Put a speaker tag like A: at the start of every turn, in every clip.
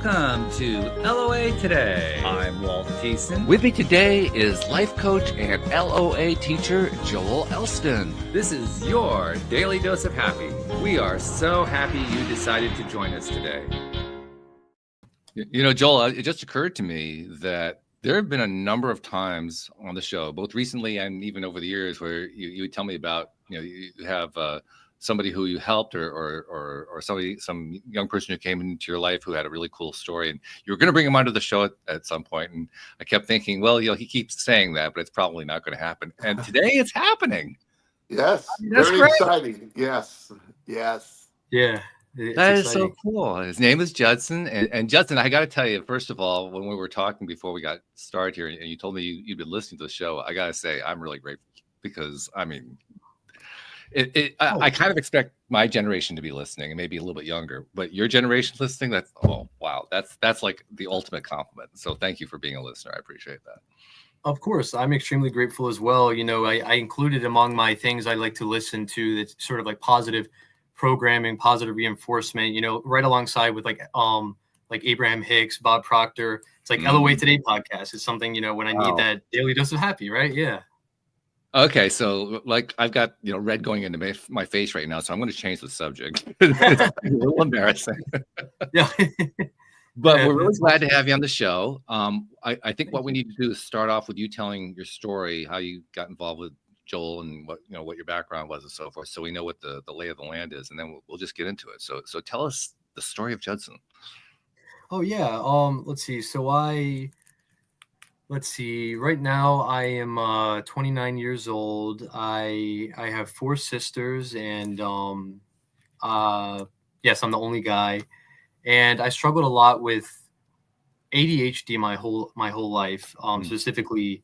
A: Welcome to LOA Today. I'm Walt Thiessen.
B: With me today is life coach and LOA teacher Joel Elston.
A: This is your daily dose of happy. We are so happy you decided to join us today.
B: You know, Joel, it just occurred to me that there have been a number of times on the show, both recently and even over the years, where you would tell me about, you have somebody who you helped or some young person who came into your life who had a really cool story, and you were going to bring him onto the show at some point. And I kept thinking, well, he keeps saying that, but it's probably not going to happen. And today it's happening.
C: Yes.
B: I mean, that's
C: very
B: great.
C: exciting. Yes.
B: Yeah. That is so cool. His name is Judson. And Judson, I got to tell you, first of all, when we were talking before we got started here, and you told me you'd been listening to the show, I got to say, I'm really grateful because, I mean, I kind of expect my generation to be listening and maybe a little bit younger, but your generation listening, that's like the ultimate compliment. So thank you for being a listener. I appreciate that.
D: Of course, I'm extremely grateful as well. I included among my things I like to listen to that's sort of like positive programming, positive reinforcement, right alongside with like Abraham Hicks, Bob Proctor. It's like LOA Today podcast is something, when I need that daily dose of happy, right? Yeah.
B: Okay, so like I've got red going into my face right now, so I'm going to change the subject. It's a little embarrassing.
D: Yeah,
B: but we're really glad to have you on the show. I think what we need to do is start off with you telling your story, how you got involved with Joel, and what your background was and so forth, so we know what the lay of the land is, and then we'll just get into it. So tell us the story of Judson.
D: Oh yeah. Let's see. Right now I am 29 years old. I have 4 sisters, and yes, I'm the only guy. And I struggled a lot with ADHD my whole life, specifically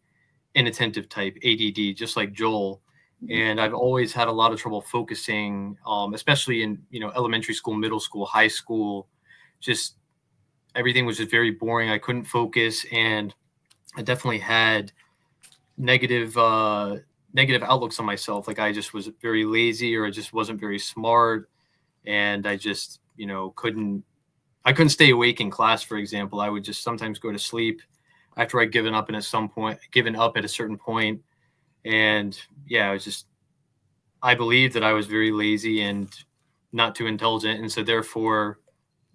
D: inattentive type ADD, just like Joel. And I've always had a lot of trouble focusing, especially in elementary school, middle school, high school. Just everything was just very boring. I couldn't focus, and I definitely had negative outlooks on myself. Like I just was very lazy, or I just wasn't very smart, and I just I couldn't stay awake in class. For example, I would just sometimes go to sleep after I'd given up at a certain point. And yeah, I believed that I was very lazy and not too intelligent, and so therefore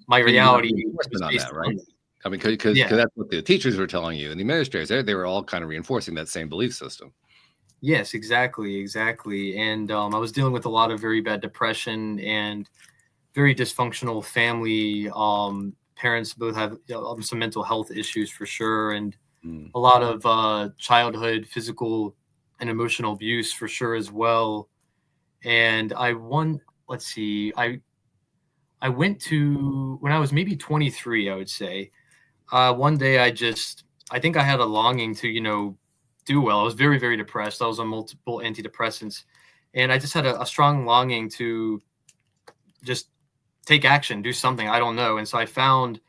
D: my reality was based
B: on that, right? I mean, because that's what the teachers were telling you, and the administrators, they were all kind of reinforcing that same belief system.
D: Yes, exactly. And I was dealing with a lot of very bad depression and very dysfunctional family. Parents both have some mental health issues for sure, and a lot of childhood physical and emotional abuse for sure as well. And I went to, when I was maybe 23, I would say, one day I think I had a longing to, do well. I was very, very depressed. I was on multiple antidepressants, and I just had a strong longing to just take action, do something. I don't know. And so I found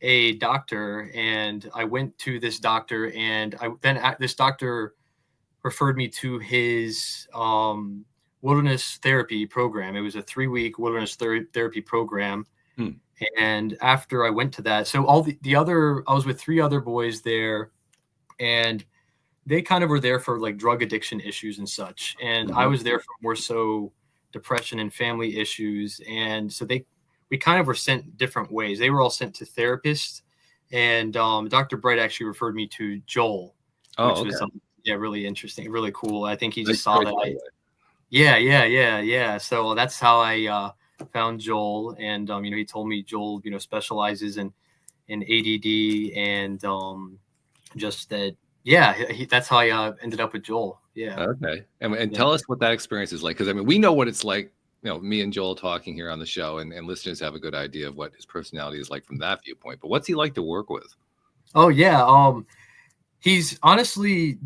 D: a doctor, and I went to this doctor, and this doctor referred me to his wilderness therapy program. It was a 3-week wilderness therapy program. And after I went to that, so all I was with 3 other boys there, and they kind of were there for like drug addiction issues and such. And I was there for more so depression and family issues. And so we kind of were sent different ways. They were all sent to therapists, and Dr. Bright actually referred me to Joel, which was really interesting, really cool. I think he just saw that. Yeah. So that's how I found Joel, and he told me Joel specializes in ADD, and just that that's how I ended up with Joel.
B: Okay. And tell us what that experience is like, because I mean we know what it's like, me and Joel talking here on the show, and listeners have a good idea of what his personality is like from that viewpoint, but what's he like to work with?
D: Oh yeah, he's honestly,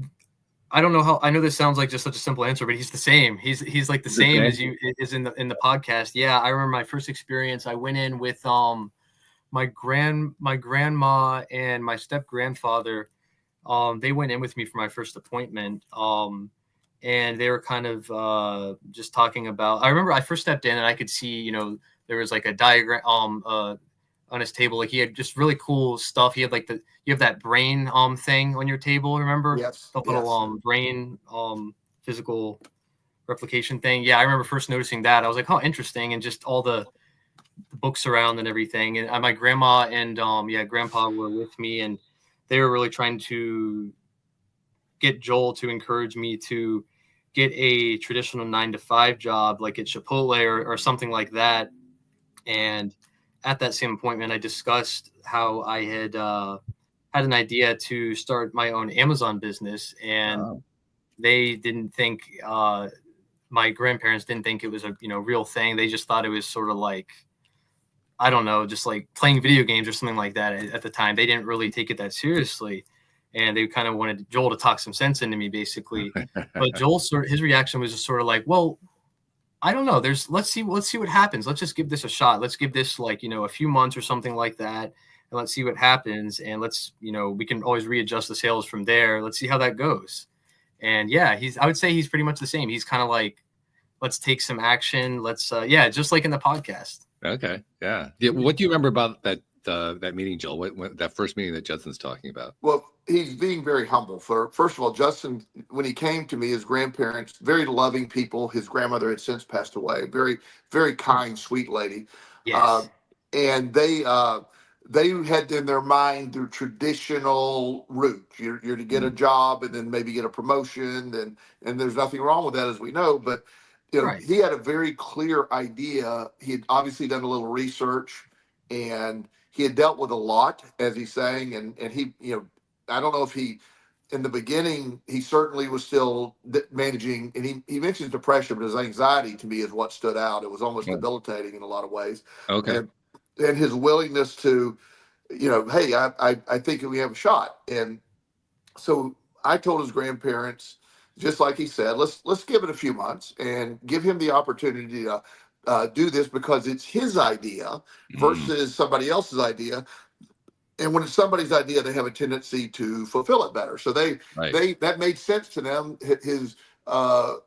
D: I don't know how. I know this sounds like just such a simple answer, but he's the same. He's like the same as you is in the podcast. Yeah, I remember my first experience. I went in with my grandma and my step grandfather. They went in with me for my first appointment. And they were kind of just talking about. I remember I first stepped in, and I could see there was like a diagram, on his table. Like he had just really cool stuff. He had like you have that brain thing on your table, remember?
C: Yes.
D: The little brain physical replication thing. Yeah, I remember first noticing that. I was like, oh, interesting. And just all the books around and everything. And my grandma and grandpa were with me, and they were really trying to get Joel to encourage me to get a traditional 9-to-5 job, like at Chipotle or something like that. And at that same appointment, I discussed how I had had an idea to start my own Amazon business, and they didn't think my grandparents didn't think it was a real thing. They just thought it was sort of like, I don't know, just like playing video games or something like that at the time. They didn't really take it that seriously. And they kind of wanted Joel to talk some sense into me, basically. But Joel, his reaction was just sort of like, well, I don't know. Let's see what happens. Let's just give this a shot. Let's give this like, a few months or something like that. And let's see what happens. And let's, we can always readjust the sales from there. Let's see how that goes. And yeah, I would say he's pretty much the same. He's kind of like, let's take some action. Let's, just like in the podcast.
B: Okay. Yeah. What do you remember about that meeting, Joel? What that first meeting that Justin's talking about?
C: Well, he's being very humble. First of all, Justin, when he came to me, his grandparents, very loving people. His grandmother had since passed away. Very, very kind, sweet lady.
D: Yes.
C: And they had in their mind the traditional route. You're to get a job and then maybe get a promotion, and there's nothing wrong with that, as we know. But
D: Right.
C: He had a very clear idea. He had obviously done a little research, and he had dealt with a lot, as he's saying. And he, I don't know if in the beginning, he certainly was still managing, and he mentions depression, but his anxiety to me is what stood out. It was almost debilitating in a lot of ways.
B: Okay.
C: And his willingness to, hey, I think we have a shot. And so I told his grandparents, just like he said, let's give it a few months and give him the opportunity to do this, because it's his idea versus somebody else's idea. And when it's somebody's idea, they have a tendency to fulfill it better. So that made sense to them. His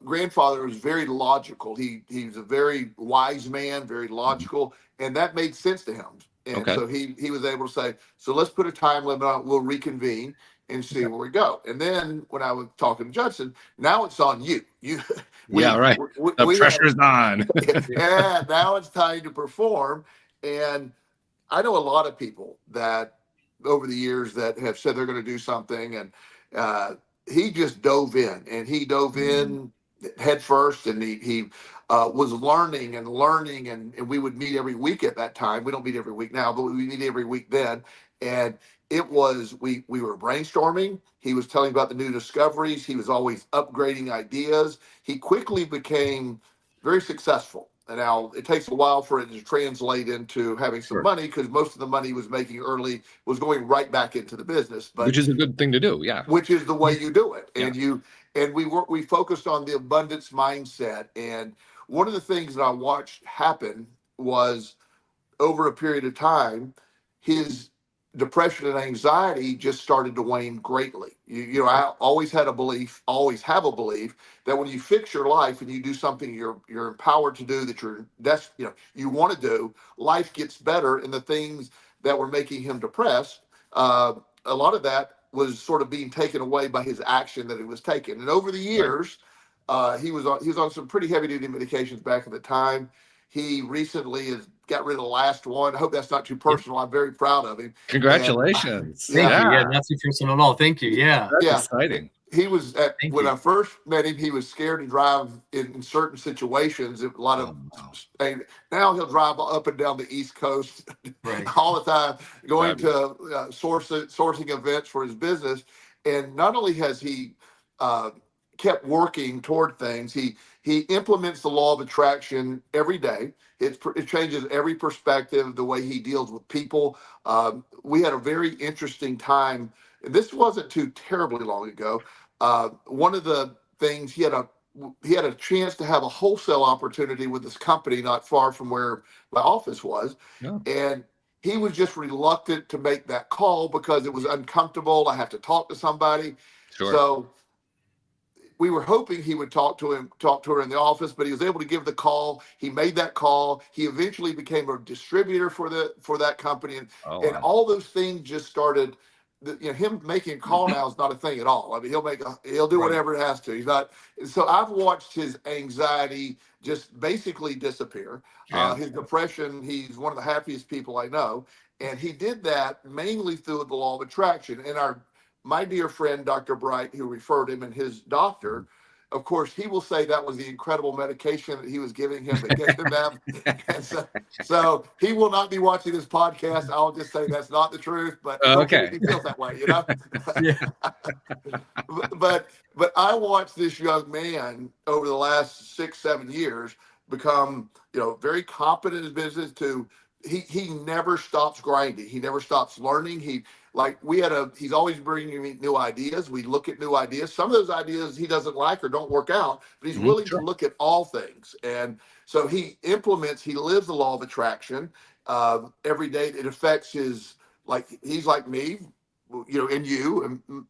C: grandfather was very logical. He's a very wise man, very logical, and that made sense to him. And so he was able to say, so let's put a time limit on it. We'll reconvene and see where we go. And then when I was talking to Judson, now it's on you.
B: The pressure's on.
C: Yeah, now it's time to perform. And I know a lot of people that over the years that have said they're going to do something, and he just dove in, and he dove in head first, and he was learning, and we would meet every week at that time. We don't meet every week now, but we meet every week then. And it was, we were brainstorming. He was telling about the new discoveries. He was always upgrading ideas. He quickly became very successful. And now it takes a while for it to translate into having some money, because most of the money he was making early was going right back into the business. But
B: which is a good thing to do, yeah.
C: Which is the way you do it. And we focused on the abundance mindset. And one of the things that I watched happen was, over a period of time, his depression and anxiety just started to wane greatly. I always have a belief that when you fix your life and you do something you're empowered to do, that you want to do, life gets better. And the things that were making him depressed, a lot of that was sort of being taken away by his action that he was taking. And over the years, he was on some pretty heavy duty medications back at the time. He recently got rid of the last one. I hope that's not too personal. I'm very proud of him.
B: Congratulations.
D: Thank you. Yeah, not too personal at all. Thank you. Yeah.
B: That's exciting.
C: He was I first met him, he was scared to drive in certain situations. A lot of, and now he'll drive up and down the East Coast all the time, going to sourcing events for his business. And not only has he kept working toward things, he implements the law of attraction every day. It changes every perspective, the way he deals with people. We had a very interesting time. This wasn't too terribly long ago. One of the things, he had a chance to have a wholesale opportunity with this company not far from where my office was. Yeah. And he was just reluctant to make that call because it was uncomfortable. I have to talk to somebody.
B: Sure.
C: So we were hoping he would talk to her in the office, but he was able to give the call. He made that call. He eventually became a distributor for that company, and
B: wow.
C: all those things just started. Him making a call now is not a thing at all. I mean, he'll do whatever it has to. He's not. So I've watched his anxiety just basically disappear. His depression. He's one of the happiest people I know, and he did that mainly through the law of attraction. And my dear friend, Dr. Bright, who referred him, and his doctor, of course, he will say that was the incredible medication that he was giving him that gave him that. And so he will not be watching this podcast. I'll just say that's not the truth, but
B: okay.
C: He feels that way, you know?
D: Yeah.
C: But I watched this young man over the last 6-7 years become, very competent in his business. He never stops grinding. He never stops learning. He's always bringing me new ideas. We look at new ideas. Some of those ideas he doesn't like or don't work out, but he's willing to look at all things. And so he lives the law of attraction every day. It affects he's like me, and you, and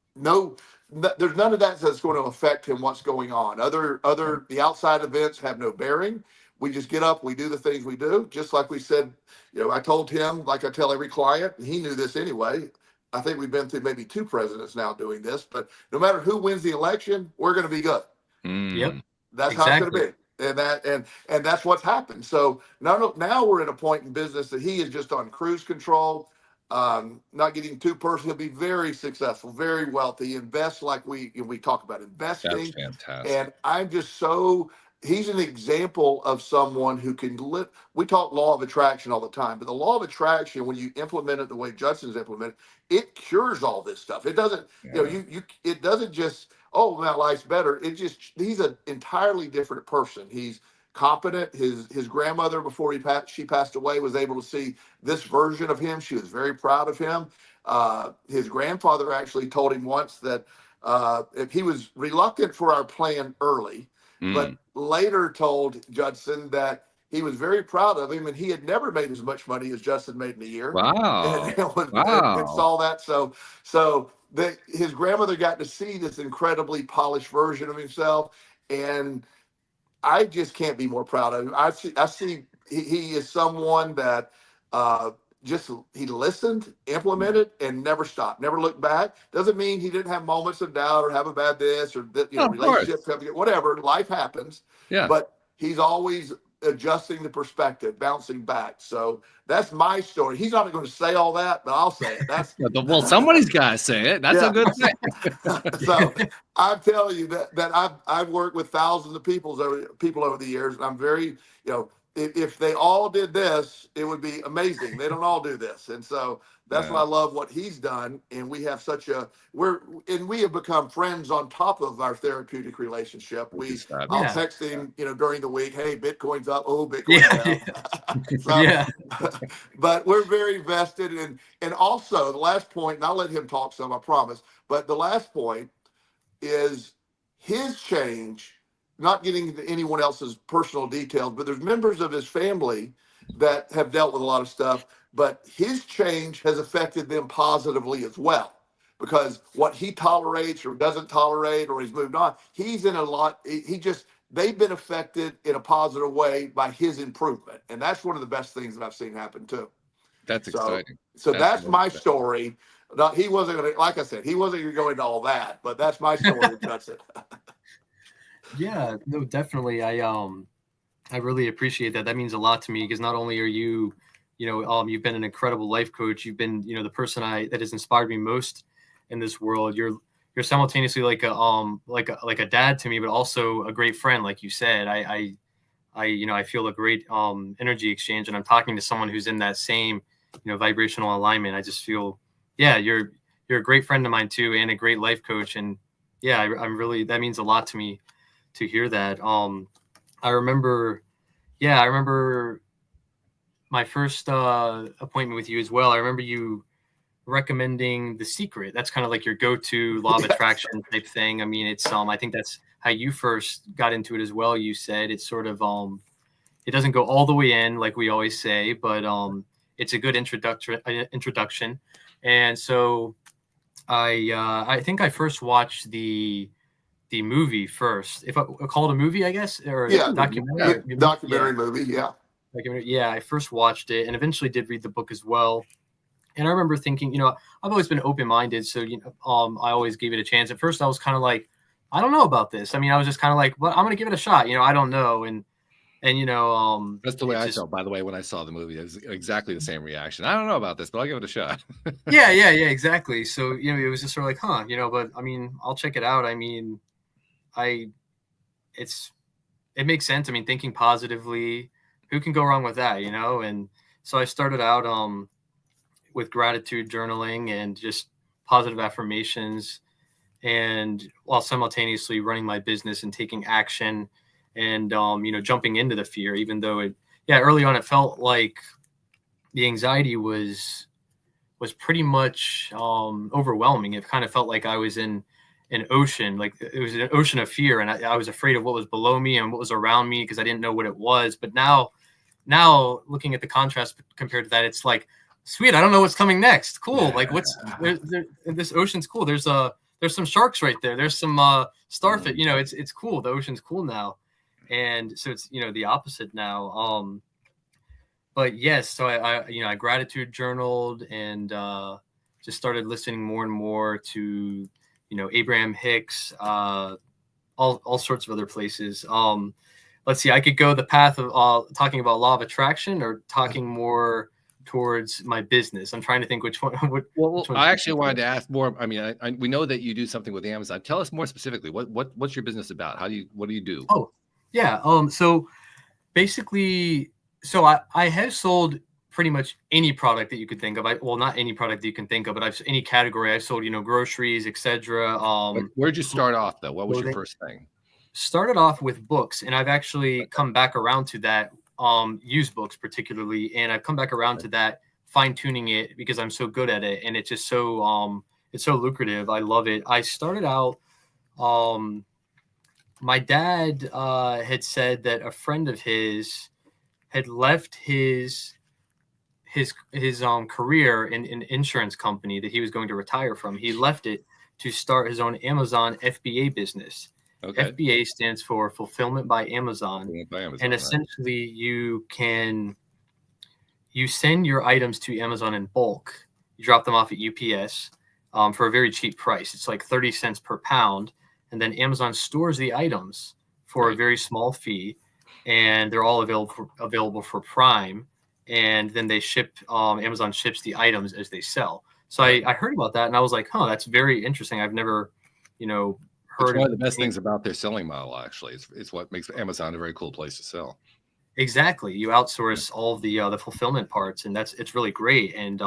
C: there's none of that that's going to affect him, what's going on. The outside events have no bearing. We just get up, we do the things we do, just like we said. I told him, like I tell every client, and he knew this anyway. I think we've been through maybe 2 presidents now doing this, but no matter who wins the election, we're going to be good.
D: Yep.
C: That's how it's going to be. And that's what's happened. So now we're at a point in business that he is just on cruise control, not getting too personal. He'll be very successful, very wealthy, invest like we talk about investing.
B: That's fantastic.
C: And I'm just he's an example of someone who can live. We talk law of attraction all the time, but the law of attraction, when you implement it the way Judson's implemented, it cures all this stuff. It doesn't, it doesn't just, my life's better. He's an entirely different person. He's competent. His grandmother, before she passed away, was able to see this version of him. She was very proud of him. His grandfather actually told him once that if he was reluctant for our plan early, but later told Judson that he was very proud of him, and he had never made as much money as Judson made in a year.
B: Wow.
C: And saw that. So his grandmother got to see this incredibly polished version of himself, and I just can't be more proud of him. I see he is someone that he listened, implemented, and never stopped, never looked back. Doesn't mean he didn't have moments of doubt or have a bad this or that, relationship, whatever. Life happens. Yeah. But he's always adjusting the perspective, bouncing back. So that's my story. He's not going to say all that, but I'll say it.
B: Well, somebody's got to say it. That's a good thing.
C: So I'm telling you that I've worked with thousands of people over the years, and I'm very, if they all did this, it would be amazing. They don't all do this. And so that's why I love what he's done. And we have we have become friends on top of our therapeutic relationship. I'll text him, during the week, hey, Bitcoin's up. Oh, Bitcoin's down. But we're very vested and also the last point, and I'll let him talk some, I promise. But the last point is his change. Not getting into anyone else's personal details, but there's members of his family that have dealt with a lot of stuff, but his change has affected them positively as well, because what he tolerates or doesn't tolerate, or he's moved on, he's in a lot, they've been affected in a positive way by his improvement. And that's one of the best things that I've seen happen too.
B: That's exciting.
C: So that's my story. He wasn't going to, like I said, he wasn't going to go into all that, but that's my story. That's it.
D: Yeah, no, definitely. I really appreciate that. That means a lot to me, because not only are you, you've been an incredible life coach. You've been, the person that has inspired me most in this world. You're simultaneously like a dad to me, but also a great friend, like you said. I feel a great energy exchange, and I'm talking to someone who's in that same, vibrational alignment. I just feel, you're a great friend of mine too, and a great life coach. And I'm really, that means a lot to me to hear that. I remember my first appointment with you as well. I remember you recommending The Secret. That's kind of like your go-to law of attraction type thing. I mean, it's I think that's how you first got into it as well. You said it's sort of it doesn't go all the way in, like we always say, but it's a good introduction. And so I think I first watched the the movie first. If I call it a movie, I guess, or
C: Yeah,
D: documentary.
C: documentary movie. Yeah.
D: Yeah, I first watched it and eventually did read the book as well. And I remember thinking, I've always been open-minded, so I always gave it a chance. At first, I was kind of like, I don't know about this. I mean, I was just kind of like, well, I'm going to give it a shot. I don't know, and
B: that's the way I felt. By the way, when I saw the movie, it was exactly the same reaction. I don't know about this, but I'll give it a shot.
D: yeah, exactly. So it was just sort of like, but I mean, I'll check it out. I mean, it makes sense. I mean, thinking positively, who can go wrong with that? And so I started out with gratitude journaling and just positive affirmations, and while simultaneously running my business and taking action and jumping into the fear, even though early on it felt like the anxiety was pretty much overwhelming. It kind of felt like I was in an ocean, like it was an ocean of fear, and I was afraid of what was below me and what was around me because I didn't know what it was. But now looking at the contrast compared to that, it's like, sweet, I don't know what's coming next. Cool. Like this ocean's cool. There's some sharks right there. There's some starfish. It's cool. The ocean's cool now. And so it's the opposite now. But yes, so I gratitude journaled and just started listening more and more to Abraham Hicks, all sorts of other places. Let's see, I could go the path of talking about law of attraction or talking more towards my business. I'm trying to think which one.
B: I actually wanted to ask more. I mean, we know that you do something with Amazon. Tell us more specifically. What's your business about? What do you do?
D: Oh, yeah. So basically, I have sold pretty much any product that you could think of. Not any product that you can think of, but any category. I've sold, groceries, etc.
B: Where'd you start off though? What was your first thing?
D: Started off with books, and I've actually come back around to that. Used books particularly, and I've come back around to that, fine-tuning it because I'm so good at it, and it's just so it's so lucrative. I love it. I started out, my dad had said that a friend of his had left his career in an insurance company that he was going to retire from. He left it to start his own Amazon FBA business. Okay. FBA stands for Fulfillment by Amazon. And essentially you send your items to Amazon in bulk. You drop them off at UPS for a very cheap price. It's like 30 cents per pound. And then Amazon stores the items for a very small fee. And they're all available for Prime. And then they Amazon ships the items as they sell. So I heard about that and I was like, that's very interesting. I've never,
B: It's one of the best things about their selling model, actually. It's what makes Amazon a very cool place to sell.
D: Exactly. You outsource all of the fulfillment parts, and it's really great. And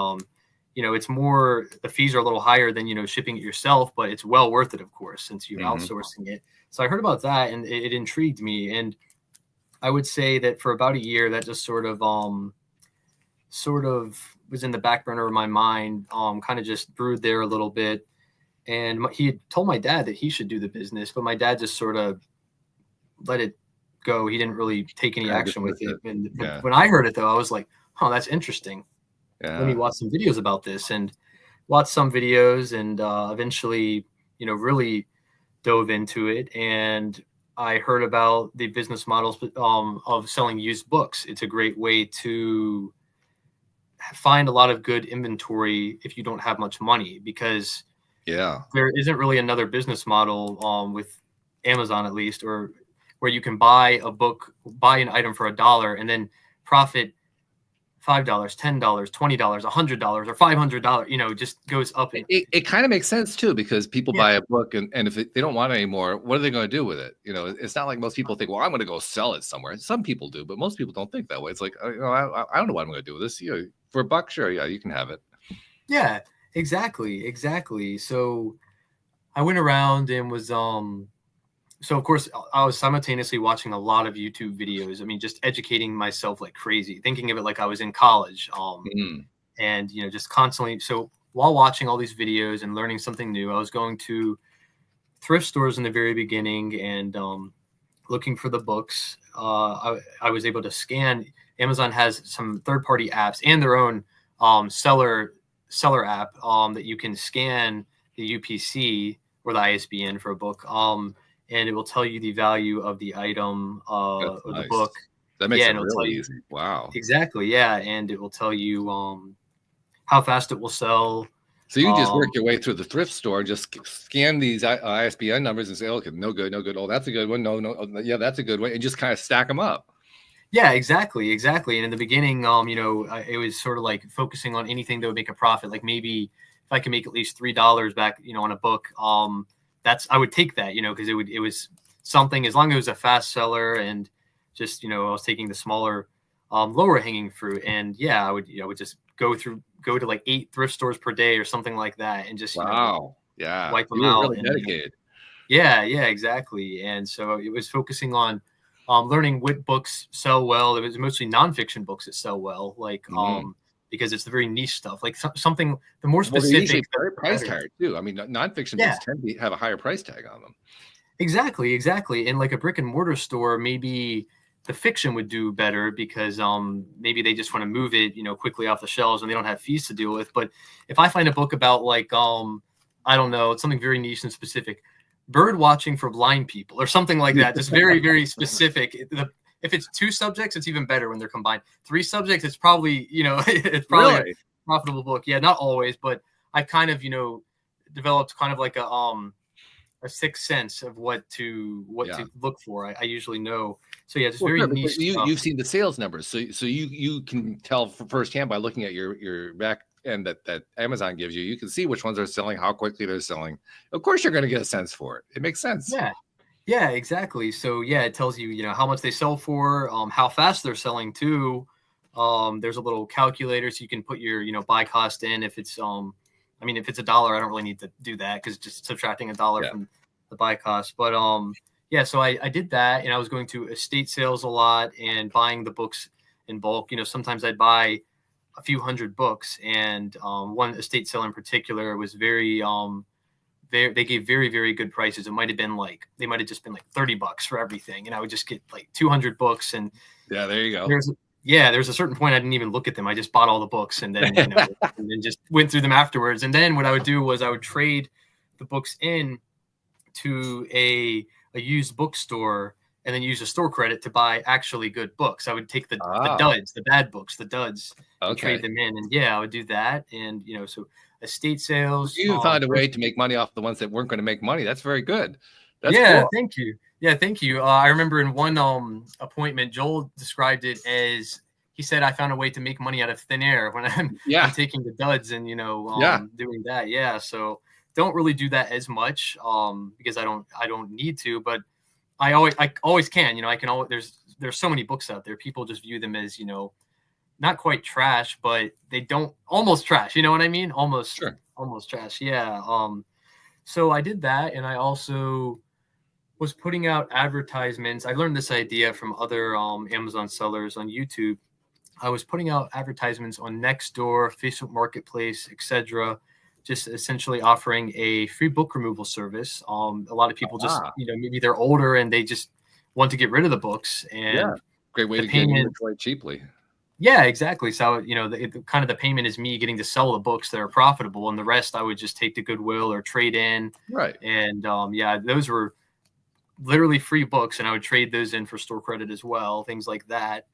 D: it's more, the fees are a little higher than shipping it yourself, but it's well worth it, of course, since you're outsourcing it. So I heard about that, and it intrigued me. And I would say that for about a year, that just sort of was in the back burner of my mind. Kind of just brewed there a little bit. And he had told my dad that he should do the business, but my dad just sort of let it go. He didn't really take any action with it. And when I heard it, though, I was like, that's interesting. Yeah. Let me watch some videos about this, and watched some videos, and eventually, really dove into it. And I heard about the business models of selling used books. It's a great way to find a lot of good inventory if you don't have much money, because there isn't really another business model with Amazon, at least, or where you can buy an item for $1 and then profit $5, $10, $20, $100, or $500. Just goes up.
B: It kind of makes sense too, because people buy a book and if they don't want it anymore, what are they going to do with it? It's not like most people think, well, I'm going to go sell it somewhere. Some people do, but most people don't think that way. It's like, I don't know what I'm going to do with this. For $1, sure, you can have it.
D: Yeah, exactly. So I went around and was so of course I was simultaneously watching a lot of YouTube videos. I mean, just educating myself like crazy, thinking of it like I was in college. And just constantly. So while watching all these videos and learning something new, I was going to thrift stores in the very beginning and looking for the books. I was able to scan. Amazon has some third-party apps and their own seller app that you can scan the UPC or the ISBN for a book. and it will tell you the value of the item or
B: nice.
D: the book.
B: That makes
D: Yeah,
B: it
D: and it'll tell
B: really
D: you
B: easy. Wow.
D: exactly. Yeah, and it will tell you how fast it will sell.
B: So you just work your way through the thrift store, just scan these ISBN numbers and say, okay, no good, no good. Oh, that's a good one. No, yeah, that's a good one, and just kind of stack them up.
D: Yeah, exactly. And in the beginning, it was sort of like focusing on anything that would make a profit. Like maybe if I can make at least $3 back, on a book, I would take that, because it was something, as long as it was a fast seller, and just, I was taking the smaller, lower hanging fruit. And yeah, I would just go to like 8 thrift stores per day or something like that, and just
B: yeah,
D: wipe them
B: you were
D: out.
B: really dedicated.
D: Yeah, exactly. And so it was focusing on learning what books sell well. It was mostly nonfiction books that sell well, like because it's the very niche stuff, like something the more specific,
B: very price tag too. I mean, nonfiction books tend to have a higher price tag on them.
D: Exactly. And like a brick and mortar store, maybe the fiction would do better because maybe they just want to move it, quickly off the shelves, and they don't have fees to deal with. But if I find a book about like I don't know, it's something very niche and specific, bird watching for blind people or something like that, just very, very specific. If it's 2 subjects, it's even better when they're combined. 3 subjects, it's probably, it's probably a profitable book. Yeah, not always, but I kind of, developed kind of like a sixth sense of what to look for. I usually know. So yeah, just very niche.
B: You've seen the sales numbers, so you can tell firsthand by looking at your back end that Amazon gives you. You can see which ones are selling, how quickly they're selling. Of course, you're going to get a sense for it. It makes sense.
D: Yeah, exactly. So yeah, it tells you how much they sell for, how fast they're selling too. There's a little calculator so you can put your buy cost in. If it's if it's $1, I don't really need to do that because just subtracting $1 from the buy cost. But so I did that, and I was going to estate sales a lot and buying the books in bulk. Sometimes I'd buy a few hundred books, and one estate sale in particular was very they gave very, very good prices. It might have just been like $30 for everything, and I would just get like 200 books. And
B: yeah, there you go.
D: There's a certain point I didn't even look at them. I just bought all the books, and then and then just went through them afterwards. And then what I would do was I would trade the books in to a used bookstore, and then use a store credit to buy actually good books. I would take the duds, the bad books, the duds, and trade them in. And I would do that. And so estate sales.
B: You found a way to make money off the ones that weren't going to make money. That's very good. That's
D: cool.
B: Thank
D: you. Yeah, thank you. I remember in one appointment, Joel described it as, he said, I found a way to make money out of thin air when I'm taking the duds and doing that. Yeah, so don't really do that as much because I don't need to, but I always can. I can always, there's so many books out there. People just view them as not quite trash, but they don't, almost trash. You know what I mean? Almost trash. Yeah. So I did that, and I also was putting out advertisements. I learned this idea from other Amazon sellers on YouTube. I was putting out advertisements on Nextdoor, Facebook Marketplace, etc., just essentially offering a free book removal service. A lot of people just, maybe they're older and they just want to get rid of the books. And
B: great way to get inventory cheaply.
D: Yeah, exactly. So, kind of the payment is me getting to sell the books that are profitable, and the rest I would just take to Goodwill or trade in.
B: Right.
D: And those were literally free books, and I would trade those in for store credit as well, things like that.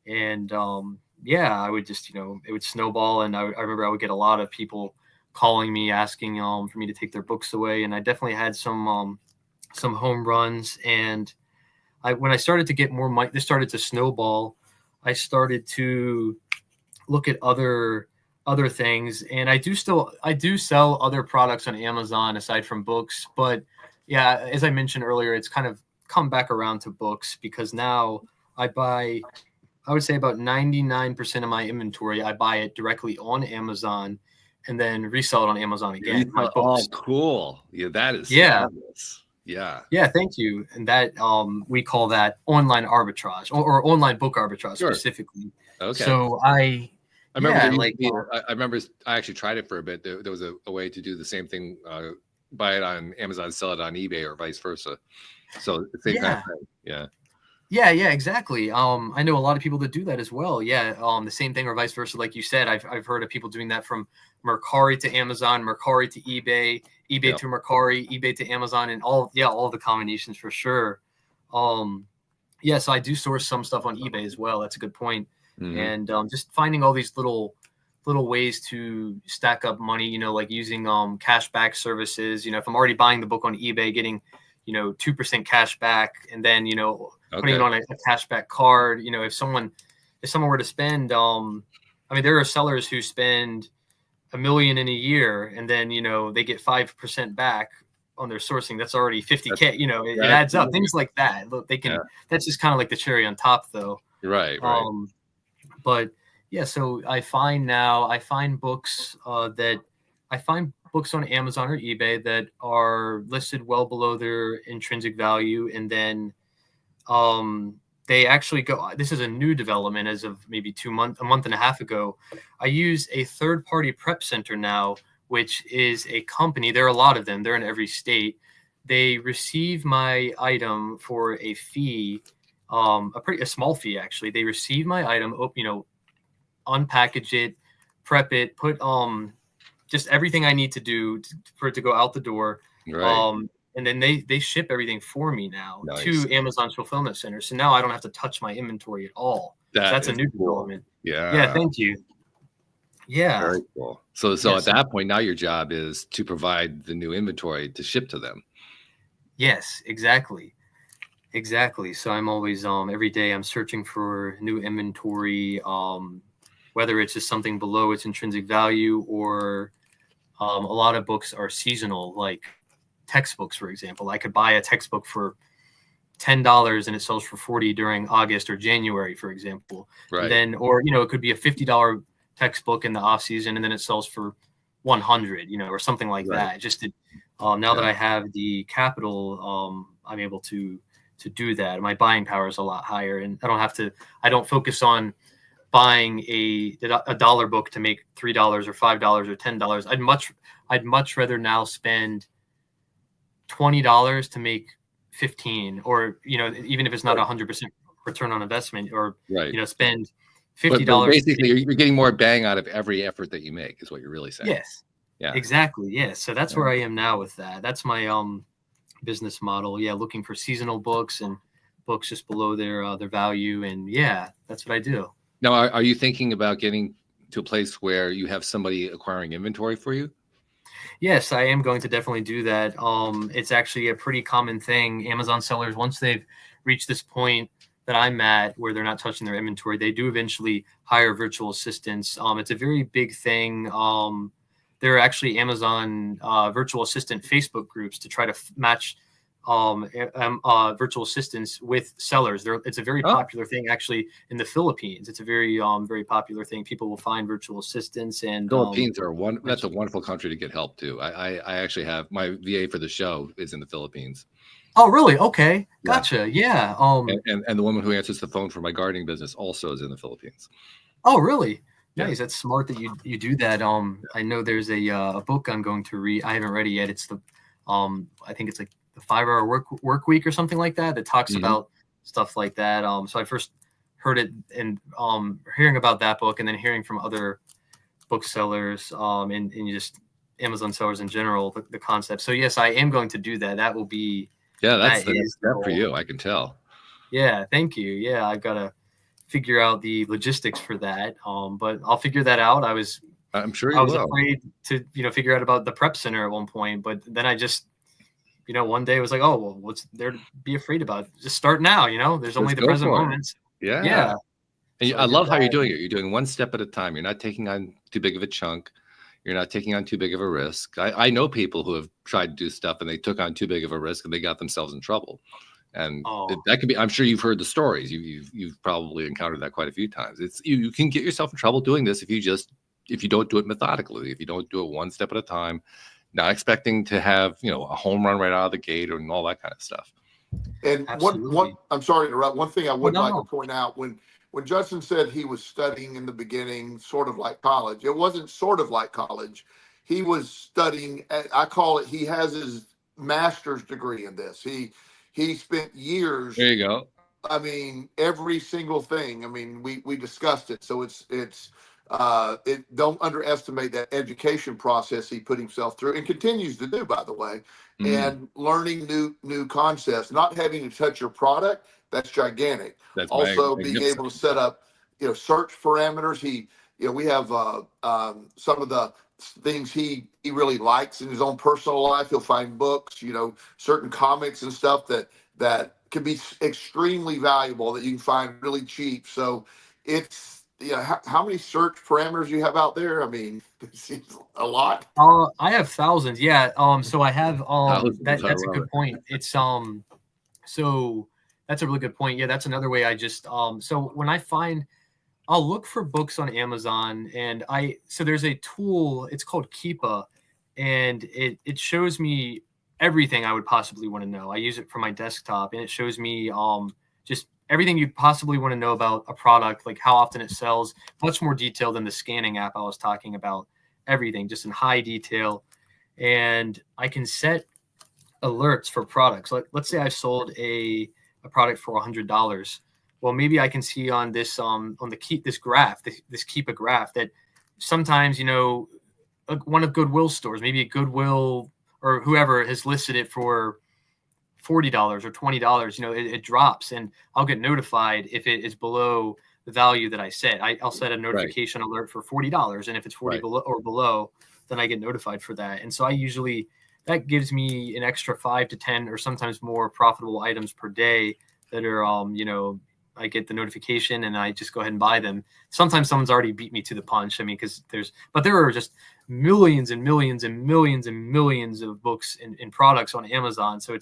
D: And I would just, it would snowball. And I remember I would get a lot of people calling me, asking for me to take their books away. And I definitely had some home runs. And when I started to get more money, this started to snowball. I started to look at other things, and I do sell other products on Amazon aside from books. But yeah, as I mentioned earlier, it's kind of come back around to books because now I would say about 99% of my inventory, I buy it directly on Amazon and then resell it on Amazon again. My books.
B: Oh, cool. Yeah, that is fabulous.
D: Yeah, thank you. And that we call that online arbitrage or online book arbitrage specifically.
B: Okay.
D: So I
B: remember I actually tried it for a bit. There was a way to do the same thing, buy it on Amazon, sell it on eBay, or vice versa. So the same kind of thing. Yeah.
D: Yeah, exactly. I know a lot of people that do that as well. Yeah, the same thing or vice versa, like you said. I've heard of people doing that from Mercari to Amazon, Mercari to eBay, eBay
B: Yep.
D: to Mercari, eBay to Amazon, and all the combinations for sure. Um, yeah, so I do source some stuff on eBay as well. That's a good point.
B: Mhm.
D: And just finding all these little ways to stack up money, like using cashback services. If I'm already buying the book on eBay, getting 2% cash back, and then putting it
B: Okay.
D: on a cashback card. If someone were to spend I mean, there are sellers who spend $1 million in a year, and then they get 5% back on their sourcing. That's already 50K. It
B: That's
D: adds up. Things like that. Look, they can.
B: Yeah.
D: That's just kind of like the cherry on top, though.
B: Right.
D: But yeah, so I find books I find books on Amazon or eBay that are listed well below their intrinsic value, and then they actually go. This is a new development as of maybe a month and a half ago. I use a third-party prep center now, which is a company. There are a lot of them. They're in every state. They receive my item for a fee, a small fee actually. They receive my item, unpackage it, prep it, put just everything I need to do for it to go out the door.
B: Right.
D: And then they ship everything for me now
B: Nice.
D: to Amazon's fulfillment center. So now I don't have to touch my inventory at all. That's a new development.
B: Yeah.
D: Yeah, thank you. Yeah.
B: Very cool. So at that point, now your job is to provide the new inventory to ship to them.
D: Yes, exactly. So I'm always every day I'm searching for new inventory, whether it's just something below its intrinsic value, or a lot of books are seasonal, like textbooks, for example. I could buy a textbook for $10 and it sells for $40 during August or January, for example.
B: Right.
D: And then, or it could be a $50 textbook in the off season, and then it sells for $100, or something like that. Just now that I have the capital, I'm able to do that. My buying power is a lot higher, and I don't focus on buying a dollar book to make $3 or $5 or $10. I'd much rather now spend $20 to make 15, or even if it's not 100% return on investment, or spend $50.
B: But basically, you're getting more bang out of every effort that you make, is what you're really saying.
D: Yes.
B: Yeah.
D: Exactly. Yeah. So that's where I am now with that. That's my business model. Yeah, looking for seasonal books and books just below their value, and yeah, that's what I do.
B: Now, are you thinking about getting to a place where you have somebody acquiring inventory for you?
D: Yes, I am going to definitely do that. It's actually a pretty common thing. Amazon sellers, once they've reached this point that I'm at, where they're not touching their inventory, they do eventually hire virtual assistants. It's a very big thing. There are actually Amazon virtual assistant Facebook groups to try to match virtual assistants with sellers. It's a very popular thing actually in the Philippines. It's a very very popular thing. People will find virtual assistants, and
B: Philippines that's a wonderful country to get help to. I actually have my VA for the show is in the Philippines.
D: Oh, really? Okay, gotcha. Yeah.
B: And the woman who answers the phone for my gardening business also is in the Philippines.
D: Oh, really? Nice.
B: Yeah.
D: That's smart that you do that. I know there's a book I'm going to read. I haven't read it yet. It's the I think it's like the 5-hour work week or something like that talks about stuff like that. So I first heard it and hearing about that book, and then hearing from other booksellers and just Amazon sellers in general, the concept. So yes, I am going to do that. That will be
B: that's for you. I can tell.
D: Yeah, thank you. Yeah, I've got to figure out the logistics for that. But I'll figure that out.
B: I'm sure
D: I was afraid to figure out about the prep center at one point, but then I just one day it was like, oh, well, what's there to be afraid about? Just start now. There's only the present moments.
B: Yeah. And I love how you're doing it. You're doing one step at a time. You're not taking on too big of a chunk. You're not taking on too big of a risk. I know people who have tried to do stuff and they took on too big of a risk and they got themselves in trouble. And that could be, I'm sure you've heard the stories. You've probably encountered that quite a few times. You can get yourself in trouble doing this if you don't do it methodically, if you don't do it one step at a time, not expecting to have, a home run right out of the gate and all that kind of stuff.
C: And one I'm sorry to interrupt. One thing I would like to point out, when Judson said he was studying in the beginning, sort of like college, it wasn't sort of like college. He was studying, I call it, he has his master's degree in this. He spent years
B: there you go.
C: I mean, every single thing. I mean, we discussed it. So don't underestimate that education process he put himself through and continues to do, by the way, and learning new concepts, not having to touch your product. That's gigantic.
B: That's
C: Also being able to set up, search parameters. We have some of the things he really likes in his own personal life. He'll find books, certain comics and stuff that can be extremely valuable that you can find really cheap. So it's, how many search parameters you have out there? I mean, it seems a lot.
D: I have thousands. Yeah. So I have that's a good point. It's so that's a really good point. Yeah, that's another way I just so when I'll look for books on Amazon, and so there's a tool, it's called Keepa, and it shows me everything I would possibly want to know. I use it for my desktop, and it shows me just everything you possibly want to know about a product, like how often it sells, much more detail than the scanning app I was talking about, everything just in high detail. And I can set alerts for products. Let's say I sold a product for $100. Well, maybe I can see on this on this Keepa graph that sometimes, one of Goodwill stores, maybe a Goodwill or whoever has listed it for $40 or $20, it drops, and I'll get notified if it is below the value that I set. I'll set a notification alert for $40, and if it's 40 below, then I get notified for that. And so that gives me an extra 5 to 10 or sometimes more profitable items per day that are, I get the notification and I just go ahead and buy them. Sometimes someone's already beat me to the punch. I mean, but there are just millions and millions and millions and millions of books and products on Amazon. So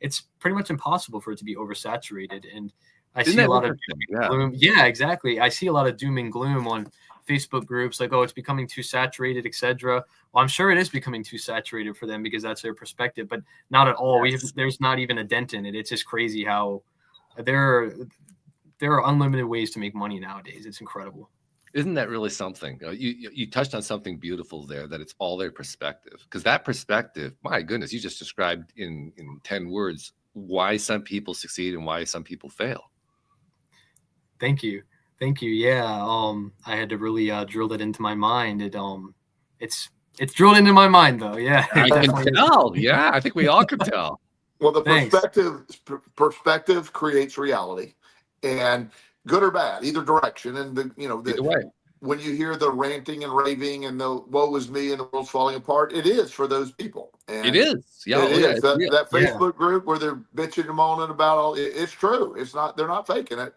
D: it's pretty much impossible for it to be oversaturated. And I see a lot of doom and gloom. Yeah, exactly. I see a lot of doom and gloom on Facebook groups, like, oh, it's becoming too saturated, etc. Well, I'm sure it is becoming too saturated for them because that's their perspective, but not at all. There's not even a dent in it. It's just crazy how there are unlimited ways to make money nowadays. It's incredible.
B: Isn't that really something? You touched on something beautiful there, that it's all their perspective. Because that perspective, my goodness, you just described in 10 words why some people succeed and why some people fail.
D: Thank you. Yeah. I had to really drill that into my mind. It's drilled into my mind though. Yeah.
B: I can tell. Yeah. I think we all could tell.
C: Well, the perspective creates reality, and good or bad, either direction. And either way, when you hear the ranting and raving and the woe is me and the world's falling apart, it is for those people. And
B: it is. Yeah,
C: it is. That Facebook group where they're bitching and moaning about it's true. It's not, they're not faking it.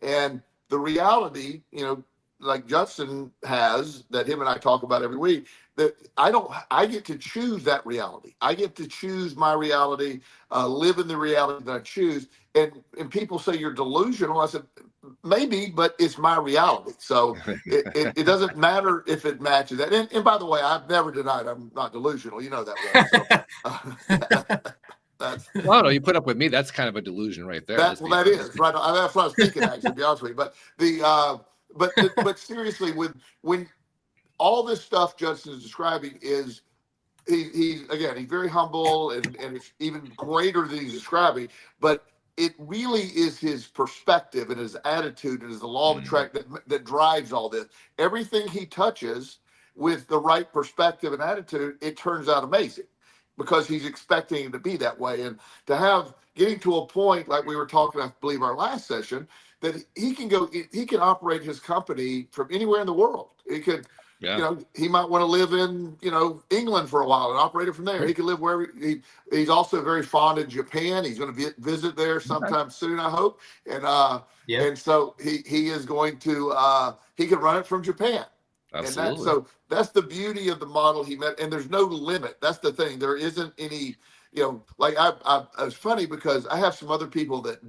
C: And the reality, like Justin has, that him and I talk about every week, that I get to choose that reality. I get to choose my reality, live in the reality that I choose. And people say you're delusional. I said, maybe, but it's my reality. So it doesn't matter if it matches that. And by the way, I've never denied I'm not delusional. You know that.
B: Well, no, you put up with me. That's kind of a delusion right there.
C: That is right. That's what I was thinking, actually, to be honest with you. But seriously, when all this stuff Justin is describing is, he's very humble and it's even greater than he's describing, but it really is his perspective and his attitude and is the law of attraction that drives all this. Everything he touches with the right perspective and attitude, it turns out amazing because he's expecting it to be that way. And to getting to a point like we were talking, I believe our last session, that he can operate his company from anywhere in the world. He could, he might want to live in, England for a while and operate it from there. He can live wherever. He's also very fond of Japan. He's going to visit there sometime soon, I hope. And so he is going to, he can run it from Japan.
B: Absolutely.
C: And that's the beauty of the model he met. And there's no limit. That's the thing. There isn't any, like it's funny because I have some other people that